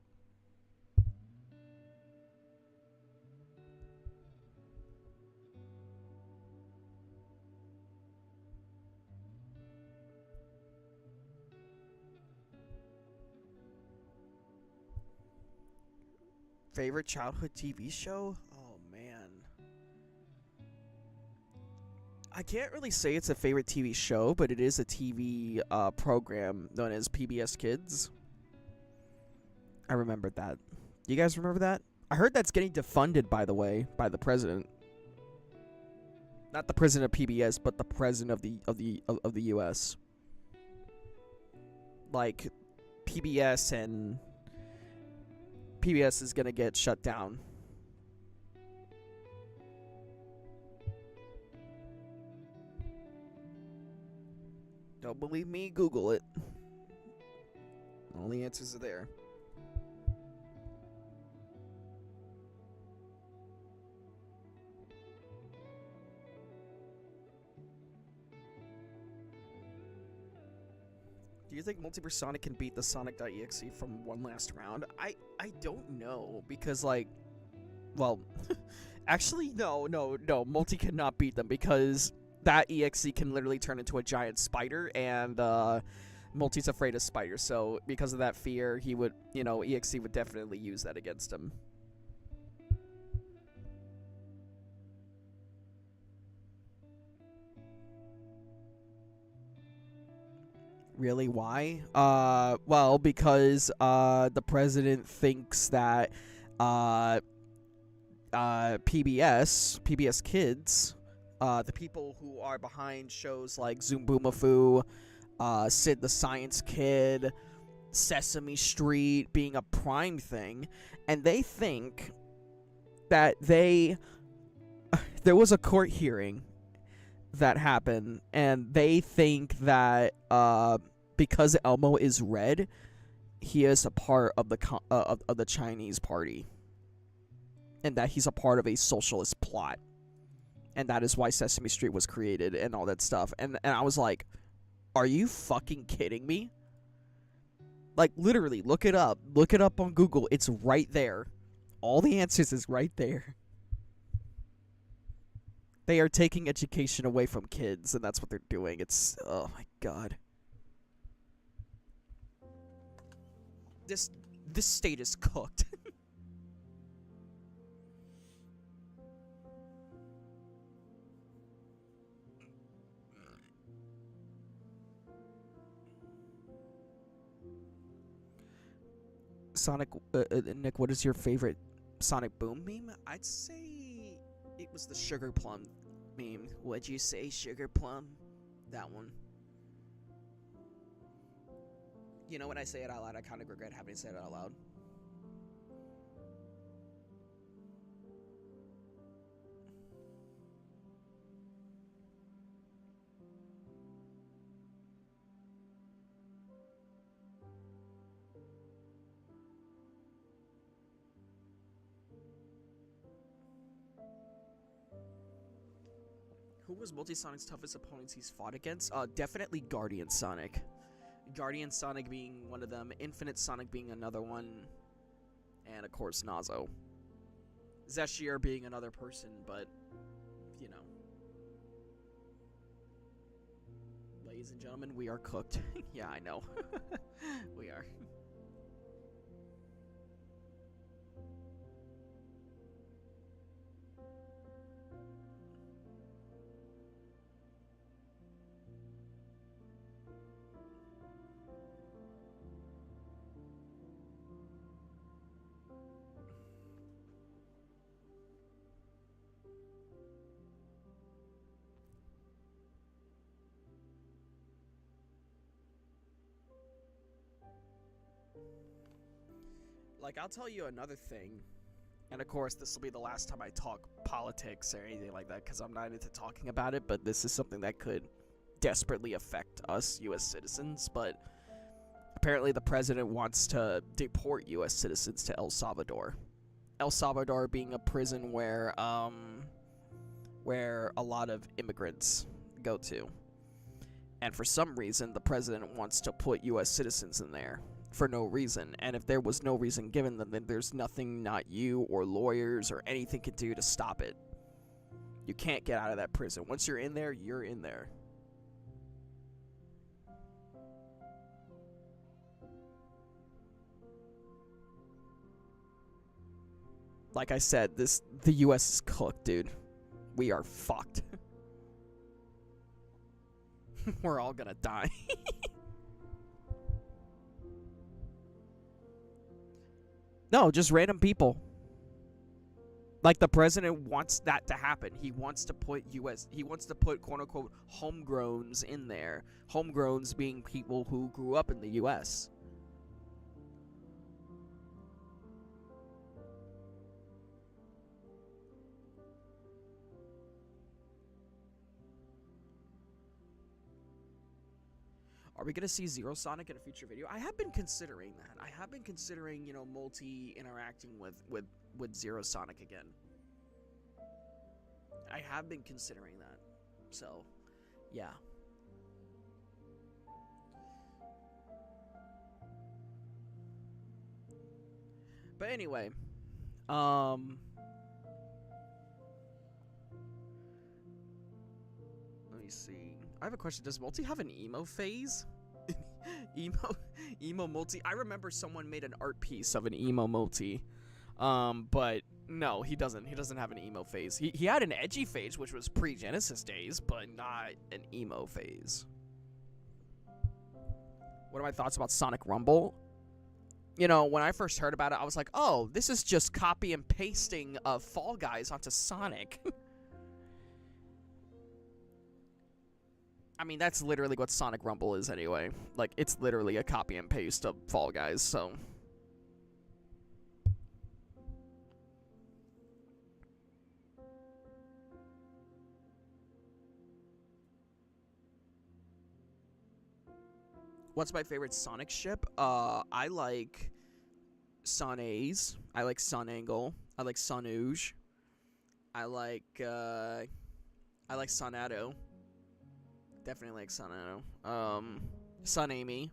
Favorite childhood TV show? Oh man. I can't really say it's a favorite TV show, but it is a TV program known as PBS Kids. I remembered that. You guys remember that? I heard that's getting defunded, by the way, by the president. Not the president of PBS, but the president of the U.S. Like, PBS is gonna get shut down. Don't believe me? Google it. All the answers are there. Do you think Multiverse Sonic can beat the Sonic.exe from one last round? I don't know, because, like, well, actually, no, Multi cannot beat them, because that EXE can literally turn into a giant spider, and Multi's afraid of spiders, so because of that fear, he would, EXE would definitely use that against him. Really, why? Well, because the president thinks that PBS Kids, the people who are behind shows like Zoom Boomafoo, Sid the Science Kid, Sesame Street being a Prime thing, and they think that there was a court hearing that happened, and they think that because Elmo is red, he is a part of the Chinese party, and that he's a part of a socialist plot, and that is why Sesame Street was created and all that stuff. And I was like, are you fucking kidding me? Like, literally, look it up on Google. It's right there. All the answers is right there. They are taking education away from kids, and that's what they're doing. It's, oh my god. This state is cooked. Sonic, Nick, what is your favorite Sonic Boom meme? I'd say it was the Sugar Plum meme. What'd you say, Sugar Plum? That one. You know, when I say it out loud, I kind of regret having said it out loud. Who was Multisonic's toughest opponents he's fought against? Definitely Guardian Sonic. Guardian Sonic being one of them, Infinite Sonic being another one, and of course Nazo. Zeshier being another person, but, you know. Ladies and gentlemen, we are cooked. Yeah, I know. We are. Like, I'll tell you another thing, and of course, this will be the last time I talk politics or anything like that, because I'm not into talking about it, but this is something that could desperately affect us, U.S. citizens, but apparently the president wants to deport U.S. citizens to El Salvador. El Salvador being a prison where a lot of immigrants go to. And for some reason, the president wants to put U.S. citizens in there. For no reason, and if there was no reason given them, then there's nothing not you or lawyers or anything can do to stop it. You can't get out of that prison. Once you're in there, you're in there. Like I said, the US is cooked, dude. We are fucked. We're all gonna die. No, just random people. Like, the president wants that to happen. He wants to put quote unquote homegrowns in there. Homegrowns being people who grew up in the US. Are we going to see Zero Sonic in a future video? I have been considering that. I have been considering, you know, multi-interacting with Zero Sonic again. I have been considering that. So, yeah. But anyway, let me see. I have a question. Does Multi have an emo phase? emo Multi. I remember someone made an art piece of an emo Multi. But no, he doesn't. He doesn't have an emo phase. He had an edgy phase, which was pre-Genesis days, but not an emo phase. What are my thoughts about Sonic Rumble? You know, when I first heard about it, I was like, oh, this is just copy and pasting of Fall Guys onto Sonic. I mean, that's literally what Sonic Rumble is anyway. Like, it's literally a copy and paste of Fall Guys, so. What's my favorite Sonic ship? I like Sonaze. I like Sunangle. I like Sunooge. I like Sonato. Definitely like Sonato. Sunamy.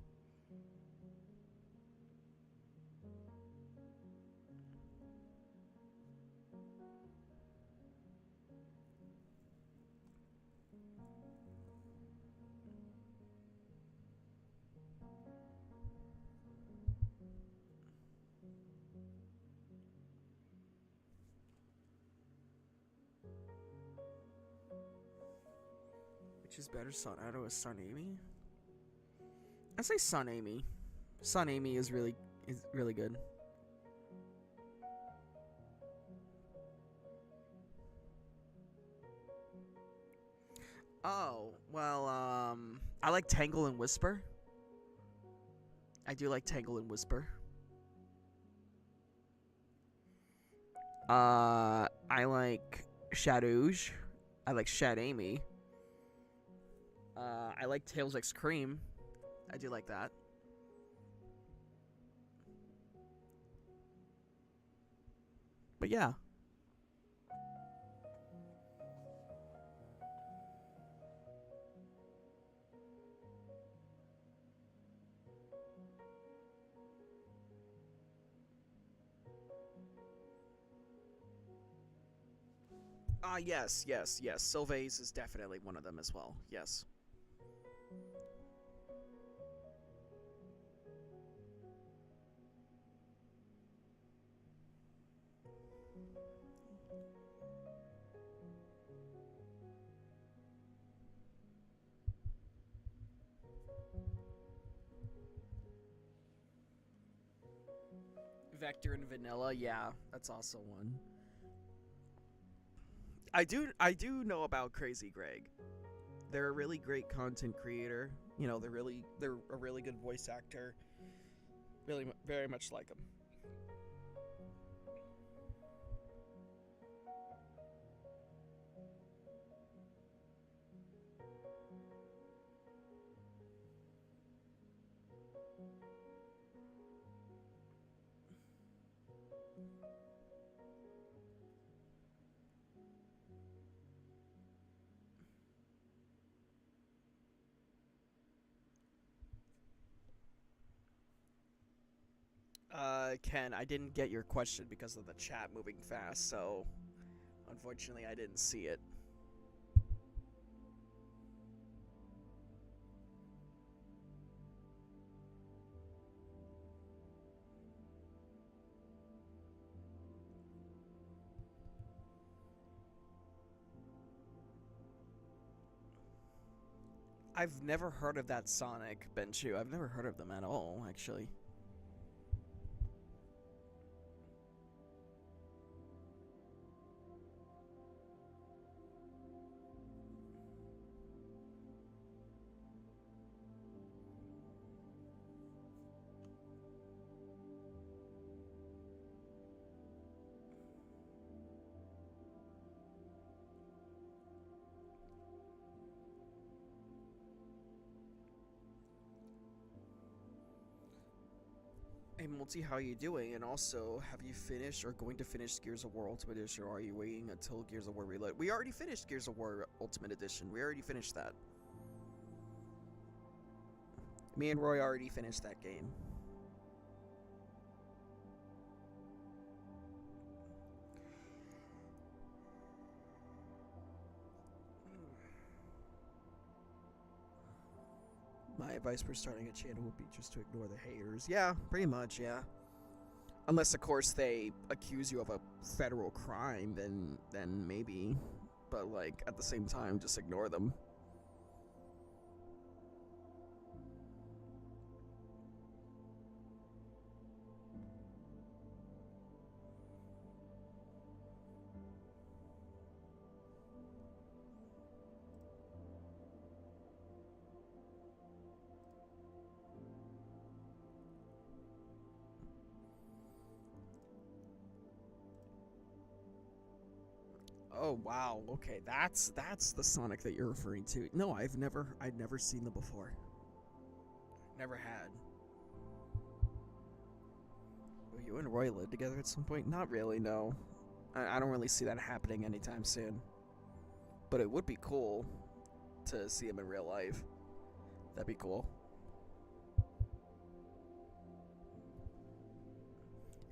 Which is better, Sonato or Sunamy? I say Sunamy. Sunamy is really good. Oh, well, I like Tangle and Whisper. I do like Tangle and Whisper. I like Shadouge. I like Shadamy. I like Tails X Cream. I do like that. But yeah. Yes. Sylvaise is definitely one of them as well. Yes. Vector and Vanilla, yeah, that's also one. I do know about Crazy Greg. They're a really great content creator. You know, they're a really good voice actor. Really, very much like them. Ken, I didn't get your question because of the chat moving fast, so unfortunately I didn't see it. I've never heard of that Sonic, Benchu. I've never heard of them at all, actually. Hey Multi, how are you doing? And also, have you finished or going to finish Gears of War Ultimate Edition, or are you waiting until Gears of War Reload? We already finished Gears of War Ultimate Edition. We already finished that. Me and Roy already finished that game. My advice for starting a channel would be just to ignore the haters. Yeah, pretty much, yeah. Unless, of course, they accuse you of a federal crime, then maybe. But, like, at the same time, just ignore them. Oh wow, okay, that's the Sonic that you're referring to. No, I'd never seen them before. Never had. Will you and Roy live together at some point? Not really, no. I don't really see that happening anytime soon. But it would be cool to see him in real life. That'd be cool.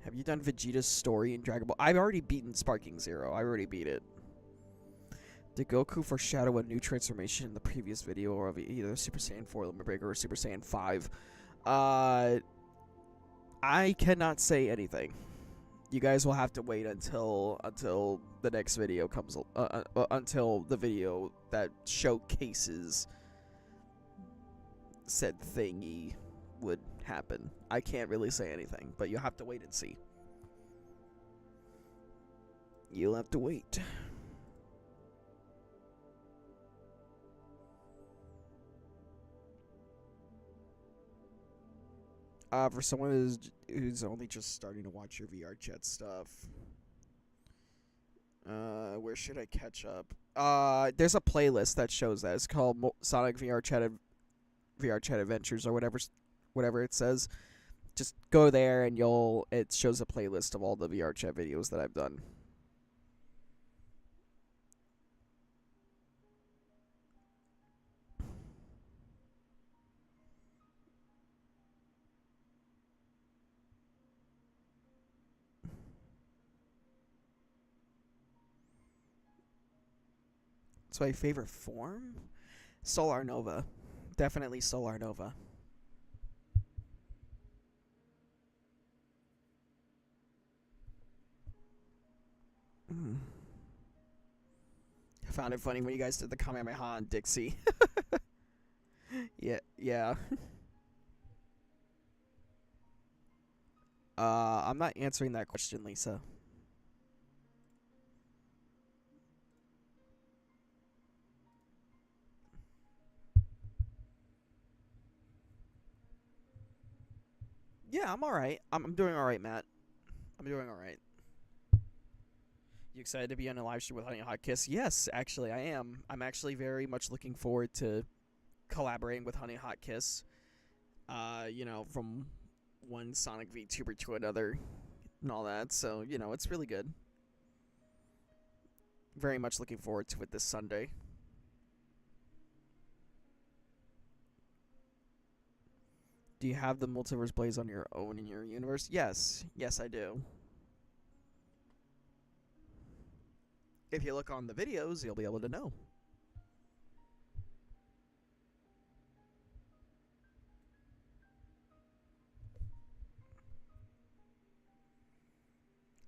Have you done Vegeta's story in Dragon Ball? I've already beaten Sparking Zero. I already beat it. Did Goku foreshadow a new transformation in the previous video of either Super Saiyan 4 Limit Breaker or Super Saiyan 5? I cannot say anything. You guys will have to wait until the next video comes, until the video that showcases said thingy would happen. I can't really say anything, but you'll have to wait and see. You'll have to wait. For someone who's only just starting to watch your VR chat stuff, where should I catch up? There's a playlist that shows that. It's called Sonic VR Chat Adventures or whatever it says. Just go there and it shows a playlist of all the VR chat videos that I've done. It's my favorite form? Solar Nova. Definitely Solar Nova. I found it funny when you guys did the Kamehameha on Dixie. Yeah. I'm not answering that question, Lisa. Yeah, I'm alright. I'm doing alright, Matt. I'm doing alright. You excited to be on a live stream with Honey Hot Kiss? Yes, actually, I am. I'm actually very much looking forward to collaborating with Honey Hot Kiss. From one Sonic VTuber to another and all that. So, it's really good. Very much looking forward to it this Sunday. Do you have the Multiverse Blaze on your own in your universe? Yes. Yes, I do. If you look on the videos, you'll be able to know.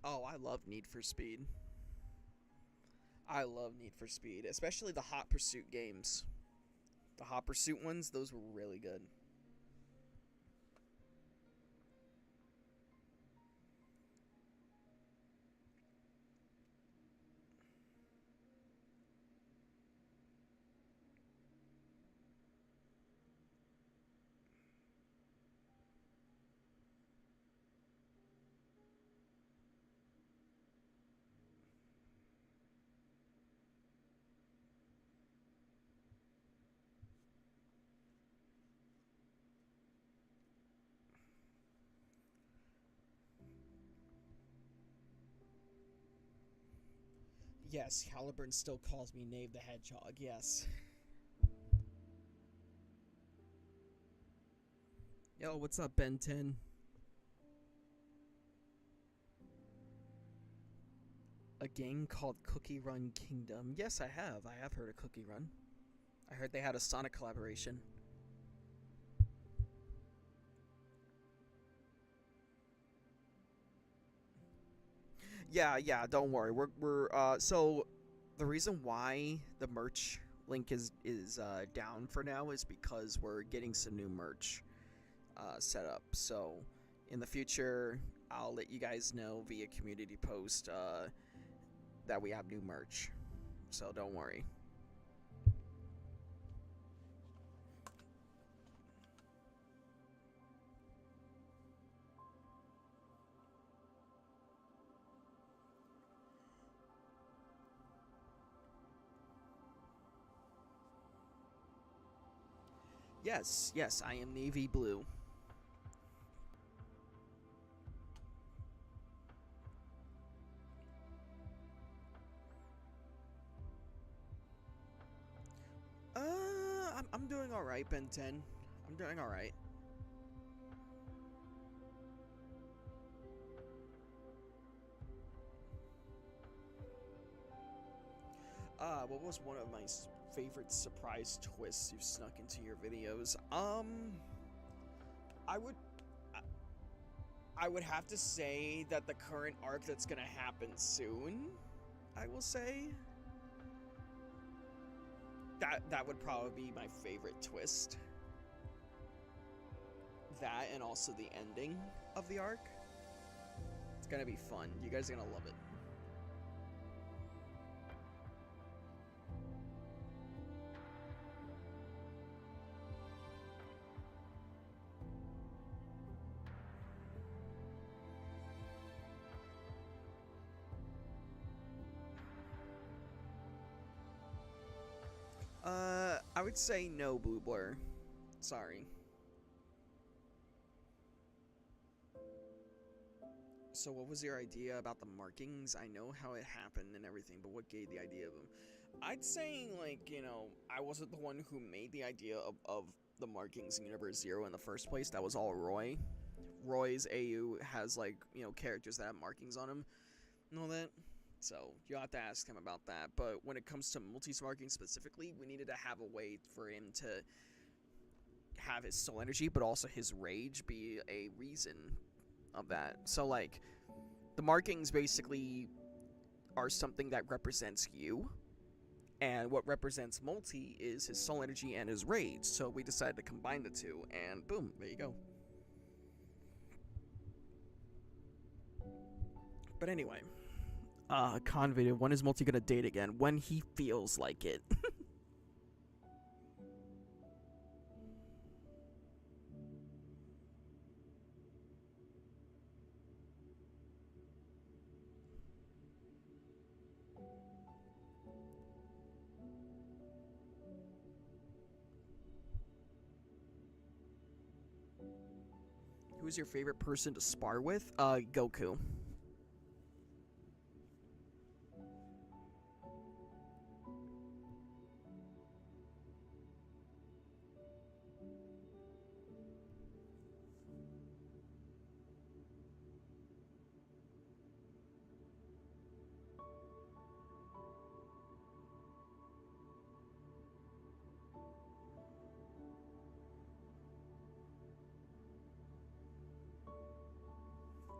Oh, I love Need for Speed. I love Need for Speed, especially the Hot Pursuit games. The Hot Pursuit ones, those were really good. Yes, Halliburton still calls me Knave the Hedgehog, yes. Yo, what's up, Ben 10? A gang called Cookie Run Kingdom. Yes, I have. I have heard of Cookie Run. I heard they had a Sonic collaboration. Yeah, don't worry. So the reason why the merch link is down for now is because we're getting some new merch set up. So in the future, I'll let you guys know via community post that we have new merch. So don't worry. Yes, I am navy blue. I'm doing all right, Ben 10. I'm doing all right. What was one of my favorite surprise twists you've snuck into your videos? I would have to say that the current arc that's gonna happen soon, I will say. That would probably be my favorite twist. That and also the ending of the arc. It's gonna be fun. You guys are gonna love it. I would say no, Blue Blur. Sorry. So what was your idea about the markings? I know how it happened and everything, but what gave the idea of them? I'd say, like, you know, I wasn't the one who made the idea of the markings in Universe Zero in the first place. That was all Roy. Roy's AU has, like, you know, characters that have markings on them and all that. So you'll have to ask him about that. But when it comes to Multi's marking specifically, we needed to have a way for him to have his soul energy, but also his rage be a reason of that. So, like, the markings basically are something that represents you, and what represents Multi is his soul energy and his rage. So we decided to combine the two, and boom, there you go. But anyway, Convid, when is Multi gonna date again? When he feels like it. Who's your favorite person to spar with? Goku.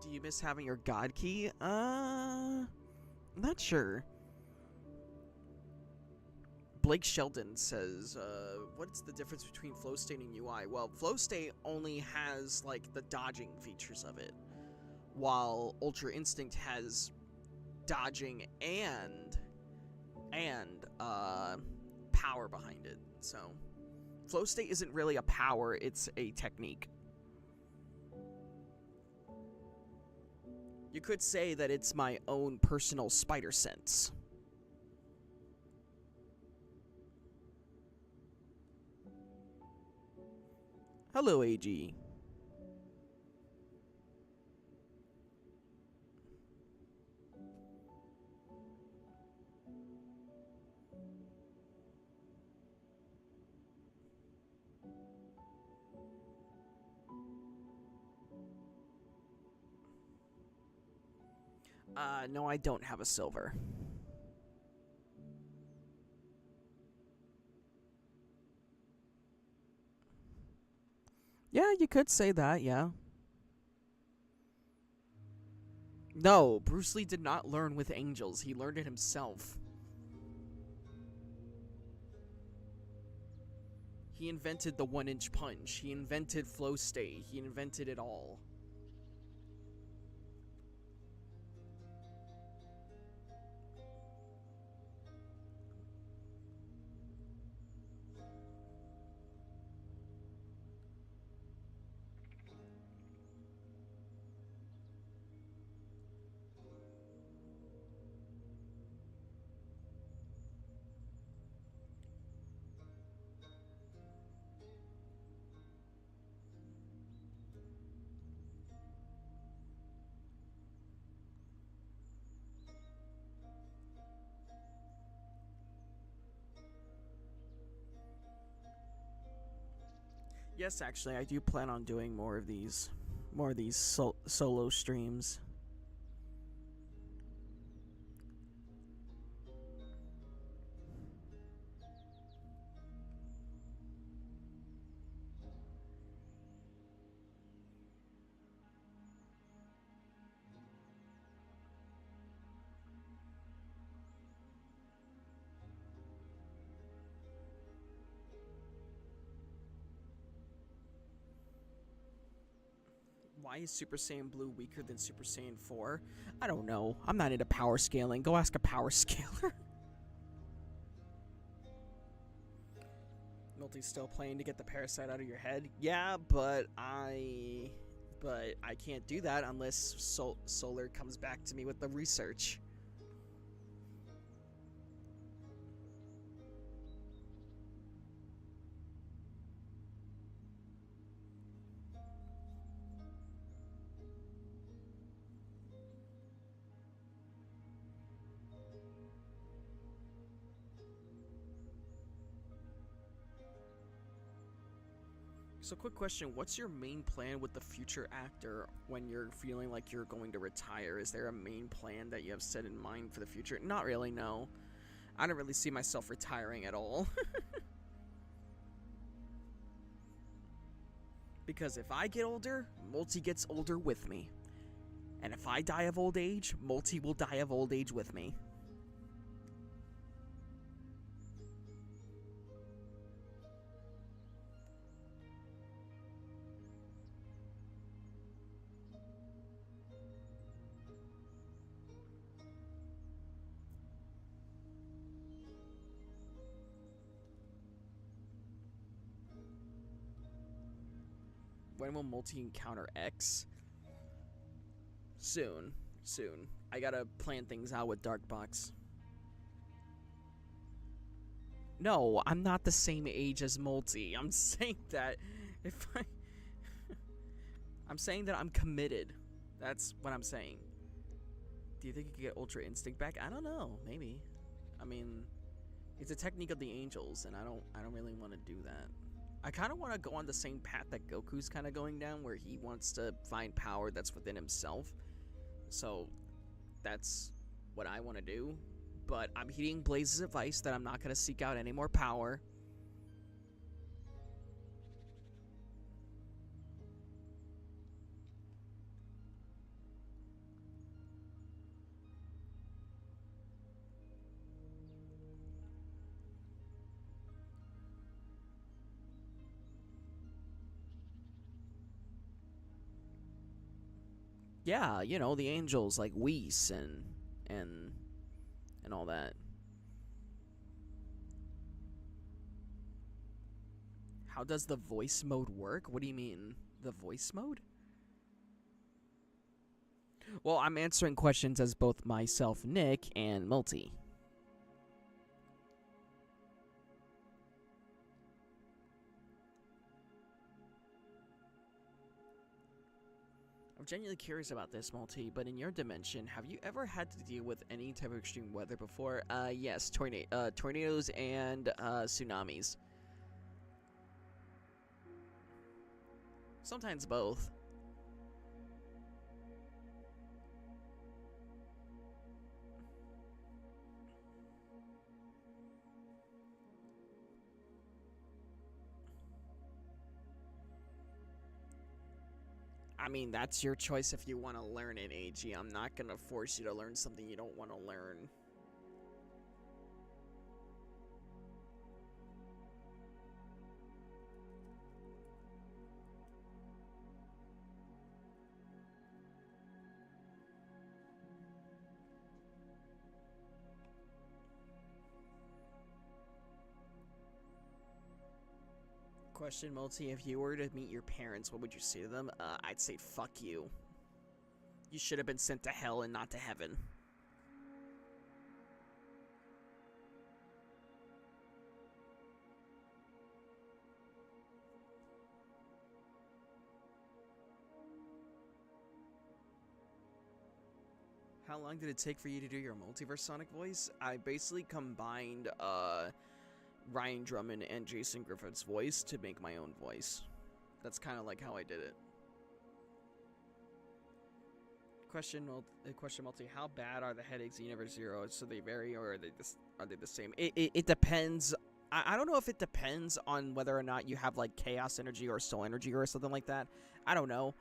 Do you miss having your god key? Not sure. Blake Sheldon says, what's the difference between flow state and UI? Well, flow state only has, like, the dodging features of it, while Ultra Instinct has dodging and power behind it. So, flow state isn't really a power, it's a technique. You could say that it's my own personal spider sense. Hello, AG. No, I don't have a silver. Yeah, you could say that, yeah. No, Bruce Lee did not learn with angels. He learned it himself. He invented the 1-inch punch. He invented flow state. He invented it all. Yes, actually, I do plan on doing more of these solo streams. Why is Super Saiyan Blue weaker than Super Saiyan 4? I don't know. I'm not into power scaling. Go ask a power scaler. Multi's still playing to get the parasite out of your head? Yeah, but I can't do that unless Solar comes back to me with the research. So quick question, what's your main plan with the future actor when you're feeling like you're going to retire? Is there a main plan that you have set in mind for the future? Not really, no. I don't really see myself retiring at all. Because if I get older, Multi gets older with me. And if I die of old age, Multi will die of old age with me. When will Multi encounter X? Soon. I gotta plan things out with Darkbox. No, I'm not the same age as Multi. I'm saying that I'm saying that I'm committed. That's what I'm saying. Do you think you could get Ultra Instinct back? I don't know. Maybe. I mean, it's a technique of the angels, and I don't really want to do that. I kind of want to go on the same path that Goku's kind of going down, where he wants to find power that's within himself. So, that's what I want to do. But I'm heeding Blaze's advice that I'm not going to seek out any more power. Yeah, you know, the angels like Whis and all that. How does the voice mode work? What do you mean, the voice mode? Well, I'm answering questions as both myself, Nick, and Multi. I'm genuinely curious about this, Multi, but in your dimension, have you ever had to deal with any type of extreme weather before? Yes, tornadoes and tsunamis. Sometimes both. I mean, that's your choice if you want to learn it, AG. I'm not going to force you to learn something you don't want to learn. Question, Multi, if you were to meet your parents, what would you say to them? I'd say, fuck you. You should have been sent to hell and not to heaven. How long did it take for you to do your Multiverse Sonic voice? I basically combined, Ryan Drummond and Jason Griffith's voice to make my own voice. That's kind of like how I did it. Question Multi, how bad are the headaches in Universe Zero? So they vary, or are they the same? It depends. I don't know if it depends on whether or not you have like chaos energy or soul energy or something like that. I don't know.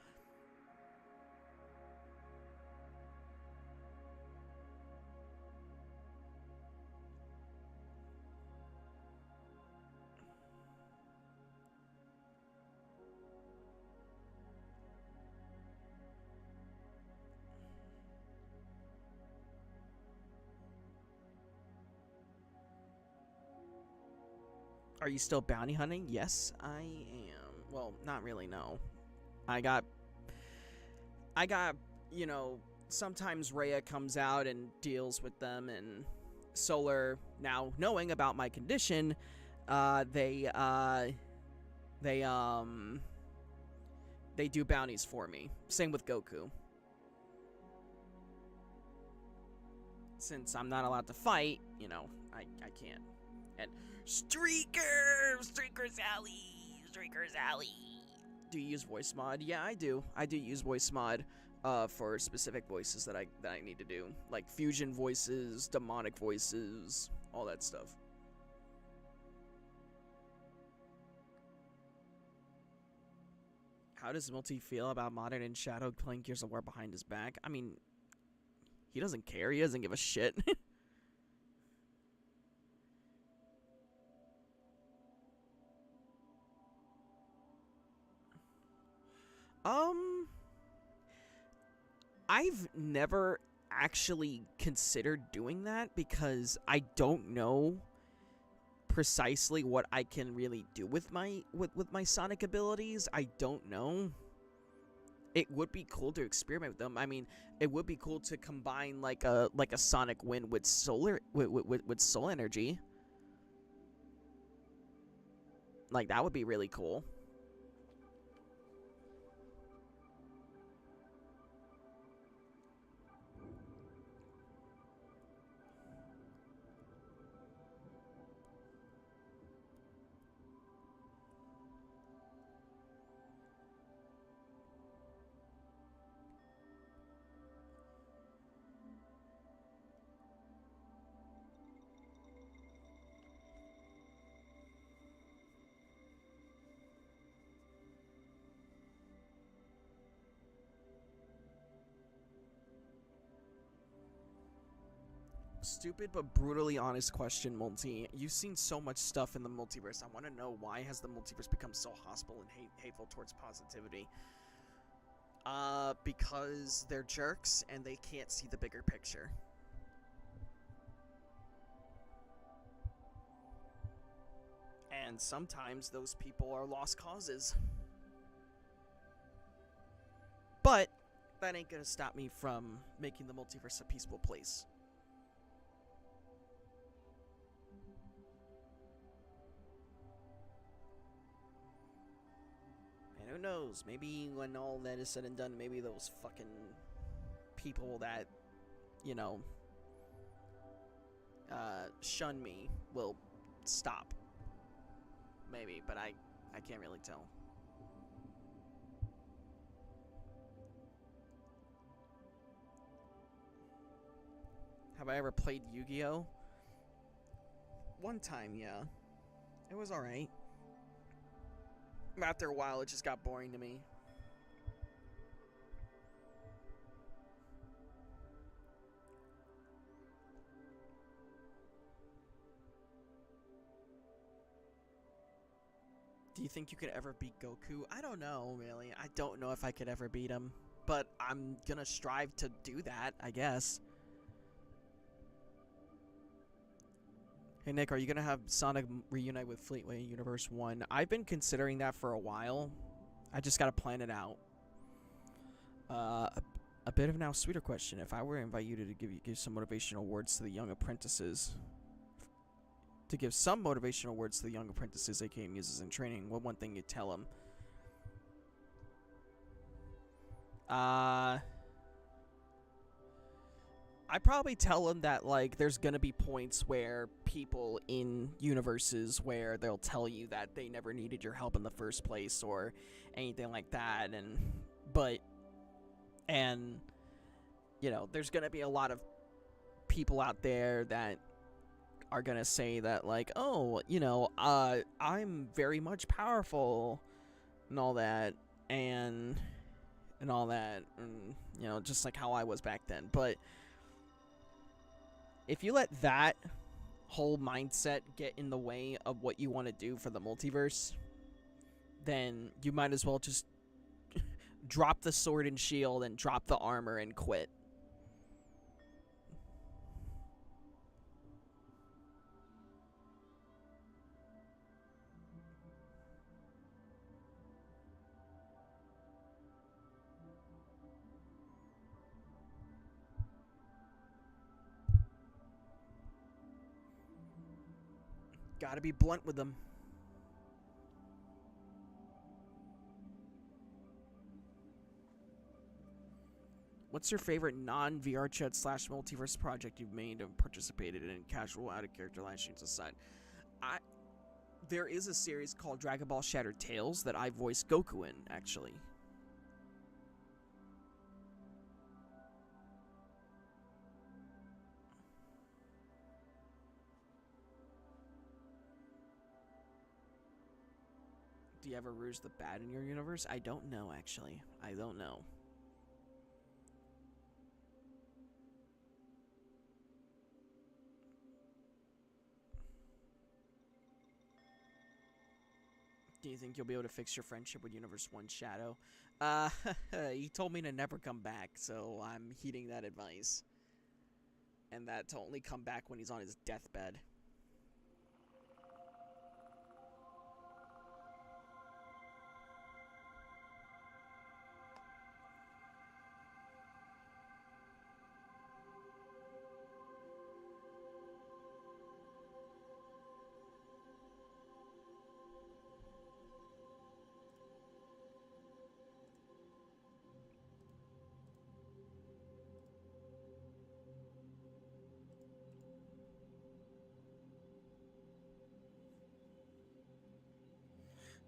Are you still bounty hunting? Yes, I am. Well, not really, no. I got, you know, sometimes Rhea comes out and deals with them, and Solar, now knowing about my condition, they do bounties for me. Same with Goku. Since I'm not allowed to fight, you know, I can't. And Streaker's Alley. Do you use voice mod? Yeah, I do. I do use voice mod for specific voices that I need to do, like fusion voices, demonic voices, all that stuff. How does Multi feel about Modern and Shadow playing Gears of War behind his back? I mean, he doesn't care. He doesn't give a shit. I've never actually considered doing that because I don't know precisely what I can really do with my Sonic abilities. I don't know. It would be cool to experiment with them. I mean, it would be cool to combine like a Sonic Wind with solar with soul energy. Like, that would be really cool. Stupid but brutally honest question, Multi. You've seen so much stuff in the multiverse. I want to know, why has the multiverse become so hostile and hateful towards positivity? Because they're jerks and they can't see the bigger picture. And sometimes those people are lost causes. But that ain't gonna stop me from making the multiverse a peaceful place. And who knows, maybe when all that is said and done, maybe those fucking people that, you know, shun me will stop. Maybe, but I can't really tell. Have I ever played Yu-Gi-Oh? One time, yeah. It was alright. After a while, it just got boring to me. Do you think you could ever beat Goku? I don't know, really. I don't know if I could ever beat him. But I'm gonna strive to do that, I guess. Hey Nick, are you gonna have Sonic reunite with Fleetway in Universe 1? I've been considering that for a while. I just gotta plan it out. A bit of a now sweeter question. If I were to invite you to give some motivational words to the young apprentices, aka muses in training, what one thing you'd tell them? I probably tell them that, like, there's gonna be points where people in universes where they'll tell you that they never needed your help in the first place or anything like that, and you know, there's gonna be a lot of people out there that are gonna say that, like, oh, you know, I'm very much powerful and all that, and all that, and, you know, just like how I was back then. But if you let that whole mindset get in the way of what you want to do for the multiverse, then you might as well just drop the sword and shield and drop the armor and quit. Gotta be blunt with them. What's your favorite non-VR chat / multiverse project you've made and participated in, casual, out of character live streams aside? There is a series called Dragon Ball Shattered Tales that I voiced Goku in, actually. Do you ever Rouge the Bad in your universe? I don't know, actually. I don't know. Do you think you'll be able to fix your friendship with Universe 1 Shadow? He told me to never come back, so I'm heeding that advice. And that to only come back when he's on his deathbed.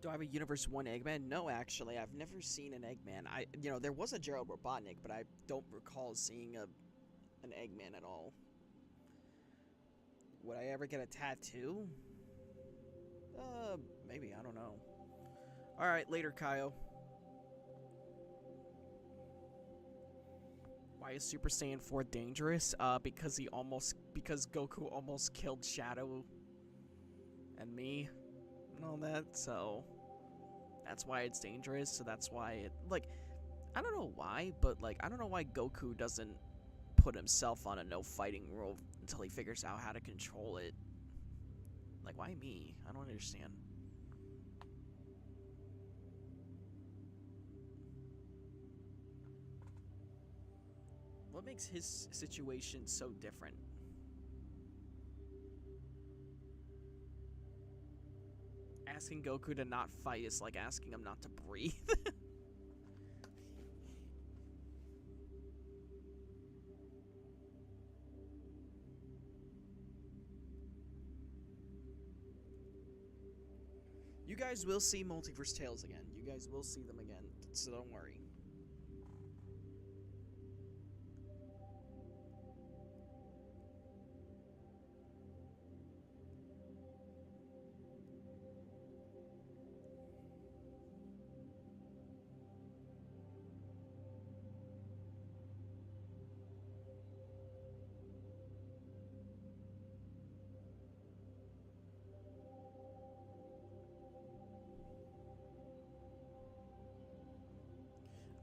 Do I have a Universe 1 Eggman? No, actually, I've never seen an Eggman. You know, there was a Gerald Robotnik, but I don't recall seeing an Eggman at all. Would I ever get a tattoo? Maybe, I don't know. Alright, later, Kaio. Why is Super Saiyan 4 dangerous? Because Goku almost killed Shadow and me and all that, so that's why it's dangerous. So that's why it, like, I don't know why, but like I don't know why Goku doesn't put himself on a no fighting rule until he figures out how to control it. Like, why me? I don't understand. What makes his situation so different? Asking Goku to not fight is like asking him not to breathe. You guys will see Multiverse Tales again. You guys will see them again, so don't worry.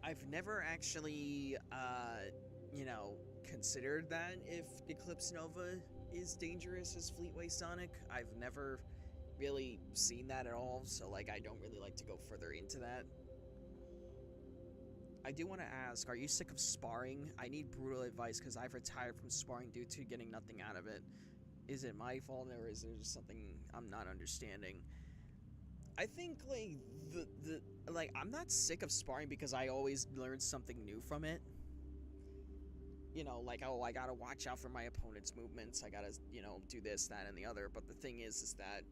I've never actually, considered that if Eclipse Nova is dangerous as Fleetway Sonic. I've never really seen that at all, so, like, I don't really like to go further into that. I do want to ask, are you sick of sparring? I need brutal advice because I've retired from sparring due to getting nothing out of it. Is it my fault or is there just something I'm not understanding? I think, like, I'm not sick of sparring because I always learn something new from it. You know, like, oh, I gotta watch out for my opponent's movements. I gotta, do this, that, and the other. But the thing is that,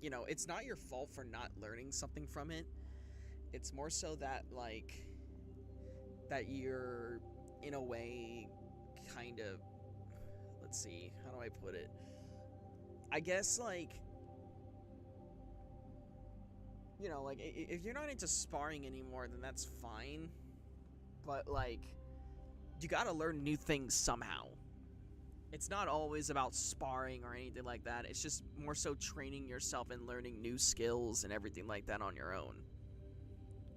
it's not your fault for not learning something from it. It's more so that, like, that you're, in a way, kind of, let's see, how do I put it? I guess, like, if you're not into sparring anymore, then that's fine. But, like, you gotta learn new things somehow. It's not always about sparring or anything like that. It's just more so training yourself and learning new skills and everything like that on your own.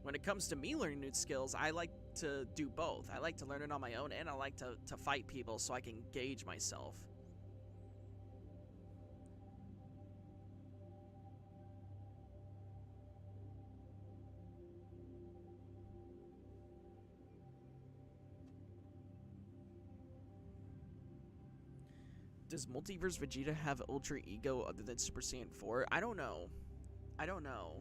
When it comes to me learning new skills, I like to do both. I like to learn it on my own, and I like to fight people so I can gauge myself. Does Multiverse Vegeta have Ultra Ego other than Super Saiyan 4? I don't know. I don't know.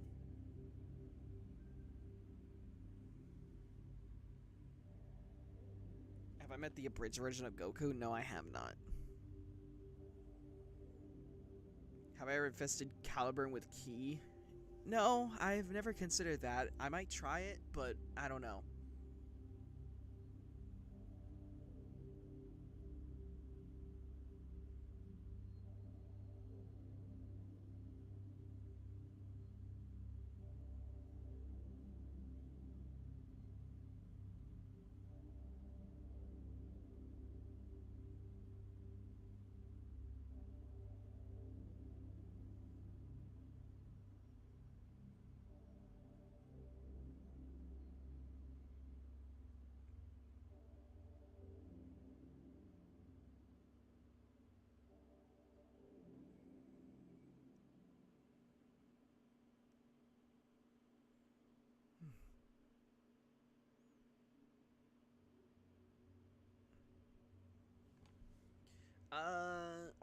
Have I met the abridged version of Goku? No, I have not. Have I ever infested Caliburn with Ki? No, I've never considered that. I might try it, but I don't know.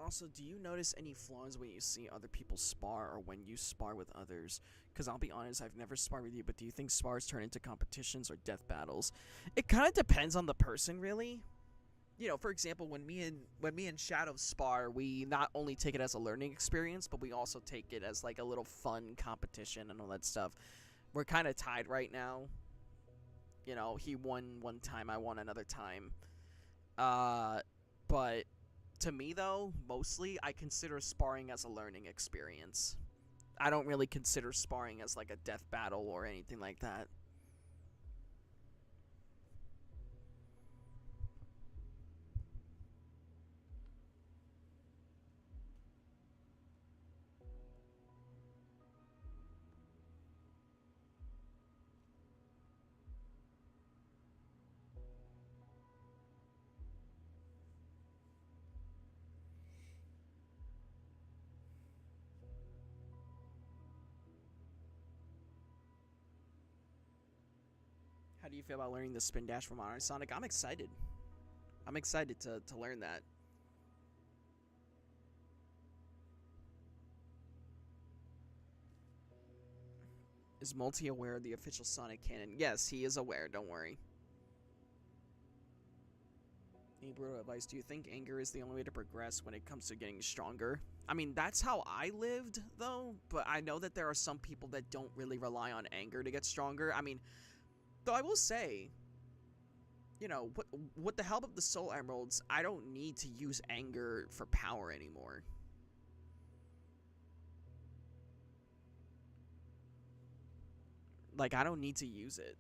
Also, do you notice any flaws when you see other people spar or when you spar with others? Because I'll be honest, I've never sparred with you, but do you think spars turn into competitions or death battles? It kind of depends on the person, really. For example, when me and Shadow spar, we not only take it as a learning experience, but we also take it as like a little fun competition and all that stuff. We're kind of tied right now. He won one time, I won another time. But to me, though, mostly, I consider sparring as a learning experience. I don't really consider sparring as, like, a death battle or anything like that. How do you feel about learning the spin dash from Modern Sonic? I'm excited. I'm excited to learn that. Is Multi aware of the official Sonic canon? Yes, he is aware, don't worry. Any brutal advice? Do you think anger is the only way to progress when it comes to getting stronger? I mean, that's how I lived, though, but I know that there are some people that don't really rely on anger to get stronger. I mean, though I will say, you know, with the help of the Soul Emeralds, I don't need to use anger for power anymore. Like, I don't need to use it.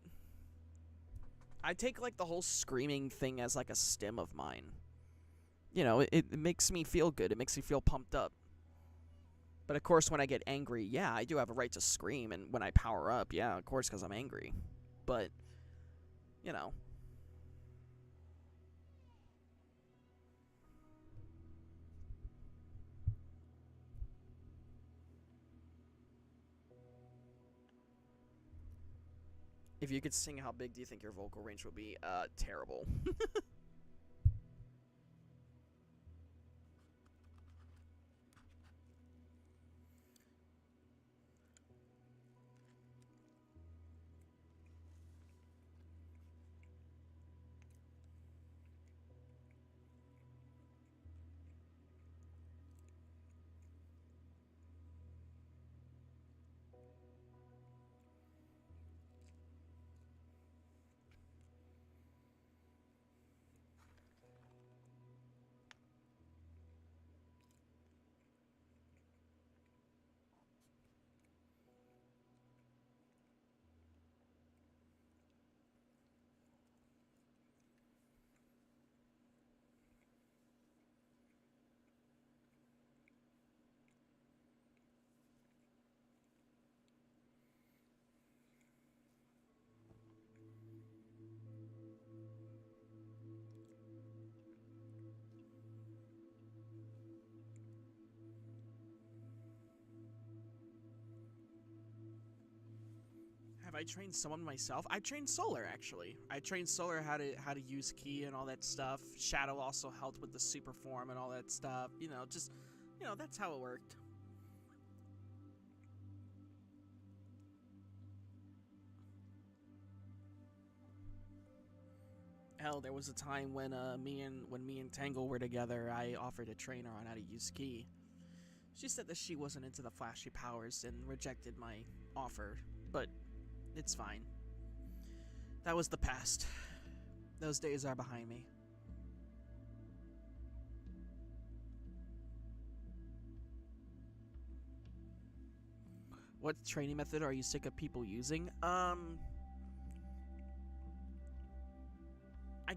I take, like, the whole screaming thing as, like, a stim of mine. You know, it makes me feel good. It makes me feel pumped up. But, of course, when I get angry, yeah, I do have a right to scream. And when I power up, yeah, of course, because I'm angry. But, you know. If you could sing, how big do you think your vocal range would be? Terrible. Have I trained someone myself? I trained Solar, actually. I trained Solar how to use Ki and all that stuff. Shadow also helped with the super form and all that stuff. You know, just, you know, that's how it worked. Hell, there was a time when me and Tangle were together, I offered to train her on how to use Ki. She said that she wasn't into the flashy powers and rejected my offer, but it's fine. That was the past. Those days are behind me. What training method are you sick of people using? I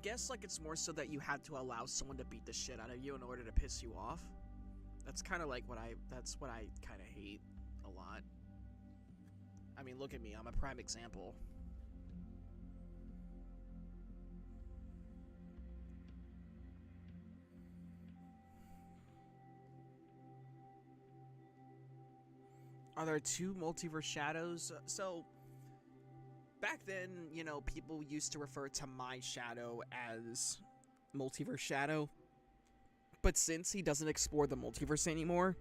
guess like it's more so that you had to allow someone to beat the shit out of you in order to piss you off. That's kind of like that's what I kind of hate a lot. I mean, look at me. I'm a prime example. Are there two multiverse shadows? So, back then, you know, people used to refer to my shadow as Multiverse Shadow. But since he doesn't explore the multiverse anymore,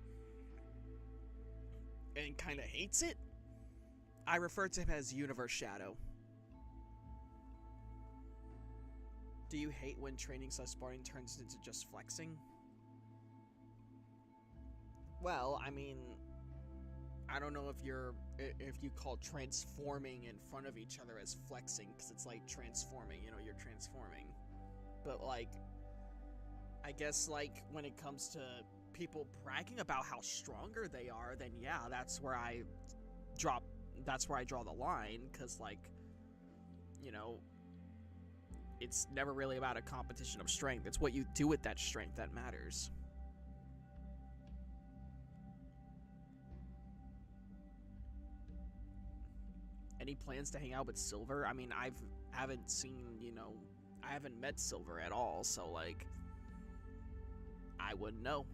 and kind of hates it, I refer to him as Universe Shadow. Do you hate when training / sparring turns into just flexing? Well, I mean, I don't know if you call transforming in front of each other as flexing, because it's like transforming, you know, you're transforming. But like, I guess like when it comes to people bragging about how stronger they are, then yeah, that's where I draw the line, because like, you know, it's never really about a competition of strength. It's what you do with that strength that matters. Any plans to hang out with Silver? I mean, I haven't met Silver at all, so like, I wouldn't know.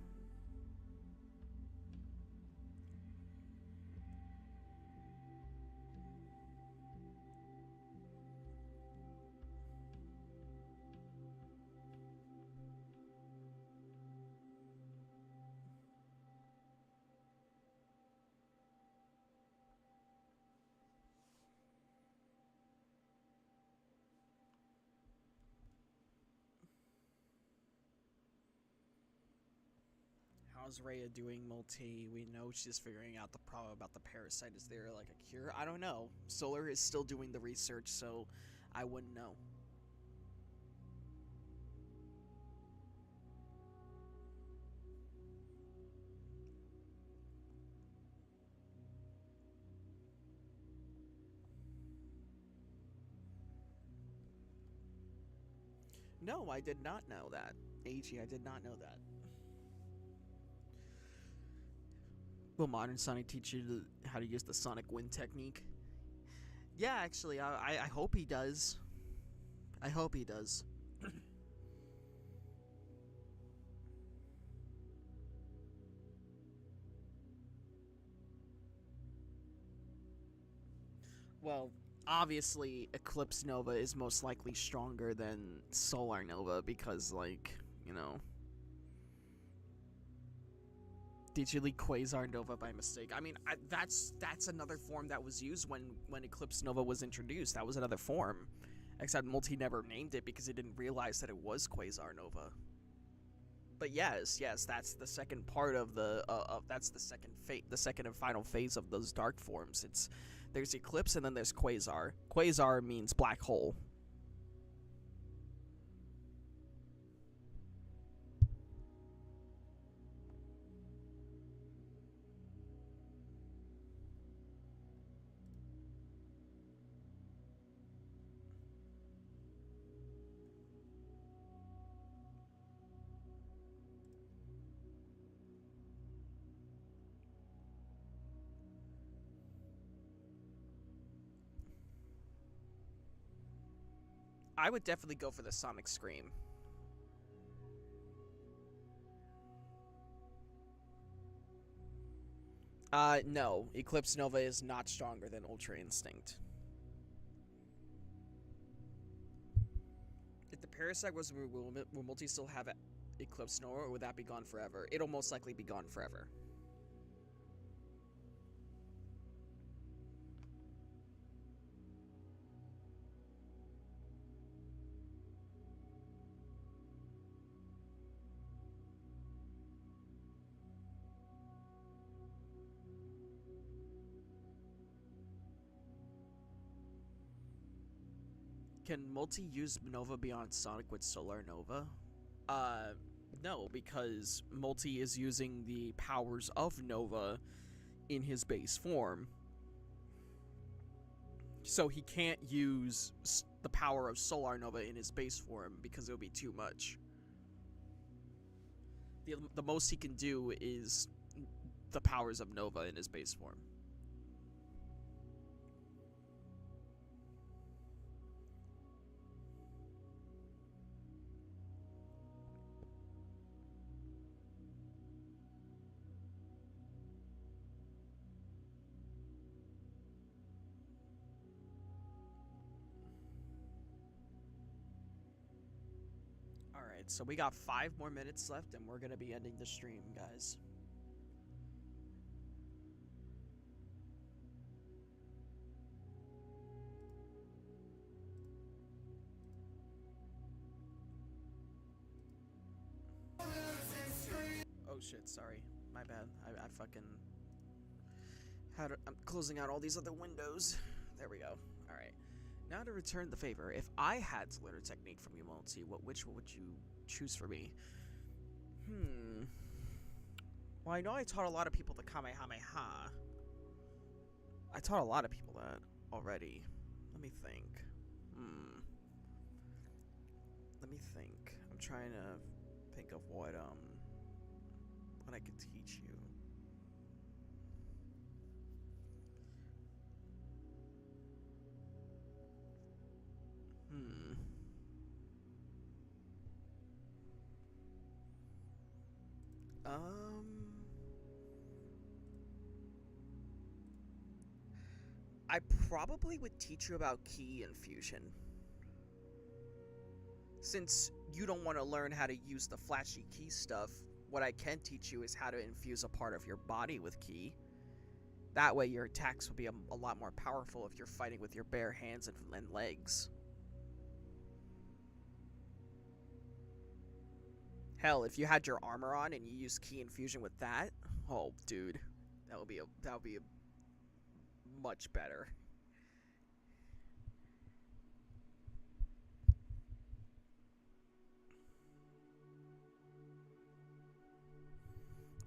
how's Rhea doing, Multi? We know she's figuring out the problem about the parasite. Is there like a cure? I don't know. Solar is still doing the research, so I wouldn't know. No, I did not know that. AG, I did not know that. Will Modern Sonic teach you how to use the Sonic Wind technique? Yeah, actually, I hope he does. I hope he does. Well, obviously, Eclipse Nova is most likely stronger than Solar Nova because, like, you know... Did you leak Quasar Nova by mistake? I mean, that's another form that was used when Eclipse Nova was introduced. That was another form. Except Multi never named it because he didn't realize that it was Quasar Nova. But yes, that's the second part of the that's the second and final phase of those dark forms. There's Eclipse and then there's Quasar. Quasar means black hole. I would definitely go for the Sonic Scream. No. Eclipse Nova is not stronger than Ultra Instinct. If the Parasite was removed, will Multi still have Eclipse Nova, or would that be gone forever? It'll most likely be gone forever. Can Multi use Nova beyond Sonic with Solar Nova? No, because Multi is using the powers of Nova in his base form. So he can't use the power of Solar Nova in his base form because it would be too much. The most he can do is the powers of Nova in his base form. Alright, so we got 5 more minutes left and we're gonna be ending the stream, guys. Oh shit, sorry. My bad. I fucking I'm closing out all these other windows. There we go. Alright. Now to return the favor. If I had to learn a technique from you, Multi, which would you choose for me? Well, I know I taught a lot of people the Kamehameha. I taught a lot of people that already. Let me think. Let me think. I'm trying to think of what I could teach you. I probably would teach you about key infusion. Since you don't want to learn how to use the flashy key stuff, what I can teach you is how to infuse a part of your body with ki. That way your attacks will be a lot more powerful if you're fighting with your bare hands and legs. Hell, if you had your armor on and you use key infusion with that, oh, dude, that would be a much better.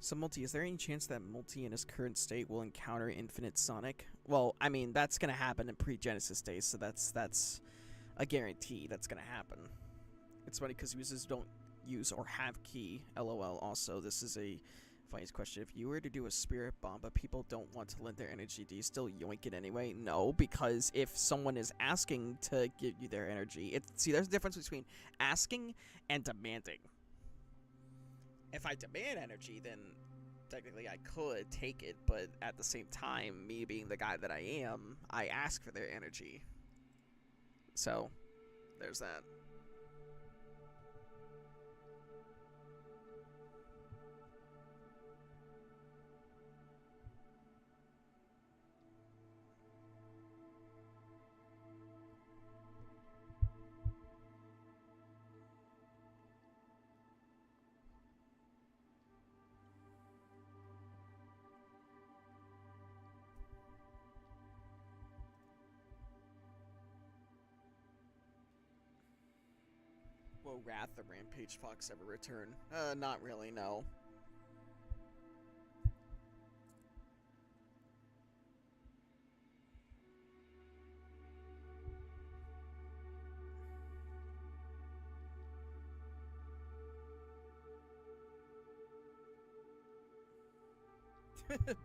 So, Multi, is there any chance that Multi in his current state will encounter Infinite Sonic? Well, I mean, that's gonna happen in pre-Genesis days, so that's a guarantee that's gonna happen. It's funny because users don't use or have key. LOL. Also, this is a funny question. If you were to do a spirit bomb, but people don't want to lend their energy, do you still yoink it anyway? No, because if someone is asking to give you their energy, see, there's a difference between asking and demanding. If I demand energy, then technically I could take it, but at the same time, me being the guy that I am, I ask for their energy. So, there's that. Will Wrath the Rampage Fox ever return? Not really, no.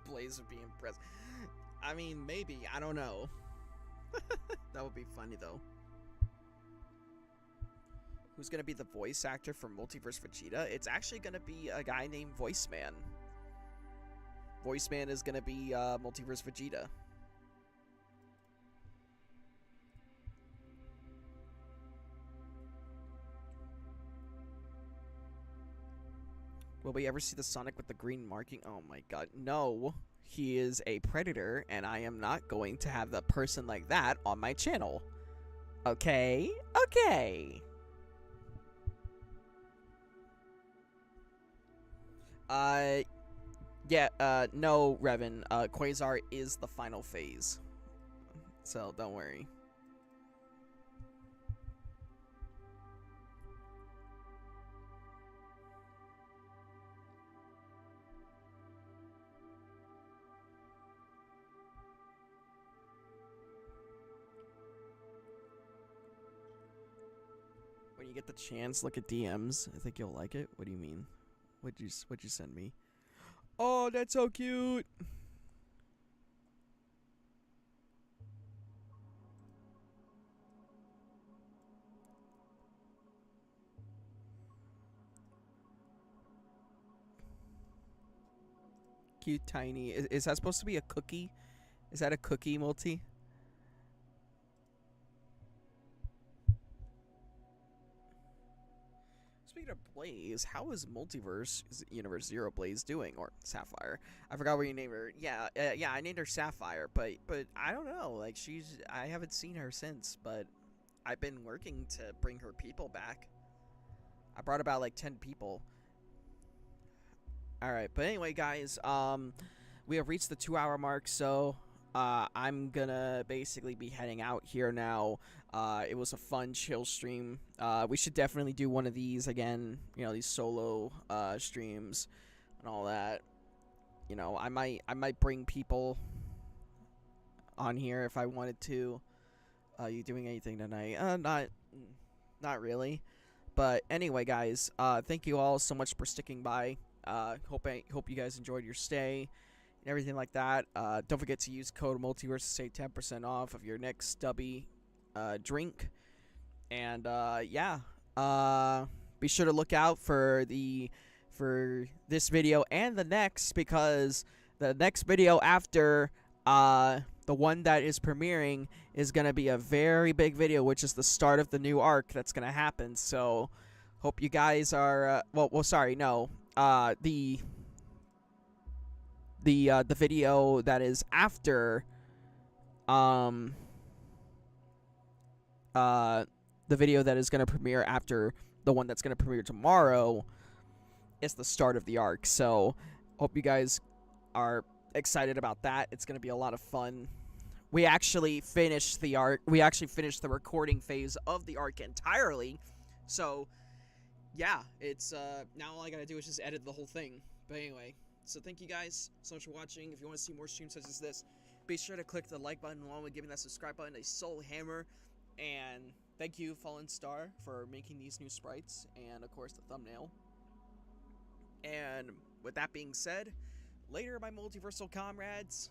Blaze would be impressed. I mean, maybe. I don't know. That would be funny, though. Who's going to be the voice actor for Multiverse Vegeta? It's actually going to be a guy named Voiceman. Voiceman is going to be Multiverse Vegeta. Will we ever see the Sonic with the green marking? Oh my god, no. He is a predator, and I am not going to have a person like that on my channel. Okay? Okay. Yeah, no, Revan. Quasar is the final phase. So, don't worry. When you get the chance, look at DMs. I think you'll like it. What do you mean? What'd you send me? Oh, that's so cute. Cute tiny. Is that supposed to be a cookie? Is that a cookie, Multi? Speaking of Blaze, how is Multiverse Universe Zero Blaze doing? Or Sapphire? I forgot what you named her. Yeah, yeah, I named her Sapphire, but I don't know. Like I haven't seen her since, but I've been working to bring her people back. I brought about like 10 people. All right, but anyway, guys, we have reached the 2-hour mark, so I'm gonna basically be heading out here now. It was a fun, chill stream. We should definitely do one of these again. You know, these solo streams and all that. You know, I might bring people on here if I wanted to. You doing anything tonight? Not really. But anyway, guys, thank you all so much for sticking by. Hope you guys enjoyed your stay and everything like that. Don't forget to use code Multiverse to save 10% off of your next stubby drink. And yeah, be sure to look out for this video and the next, because the next video after the one that is premiering is gonna be a very big video, which is the start of the new arc that's gonna happen. So hope you guys are sorry, no, the video that is after the video that is going to premiere after the one that's going to premiere tomorrow it's the start of the arc. So hope you guys are excited about that. It's going to be a lot of fun. We actually finished the arc. We actually finished the recording phase of the arc entirely. So yeah, it's now all I got to do is just edit the whole thing. But anyway, so thank you guys so much for watching. If you want to see more streams such as this, be sure to click the like button along with giving that subscribe button a soul hammer. And thank you, Fallen Star, for making these new sprites, and of course the thumbnail. And with that being said, later, my multiversal comrades.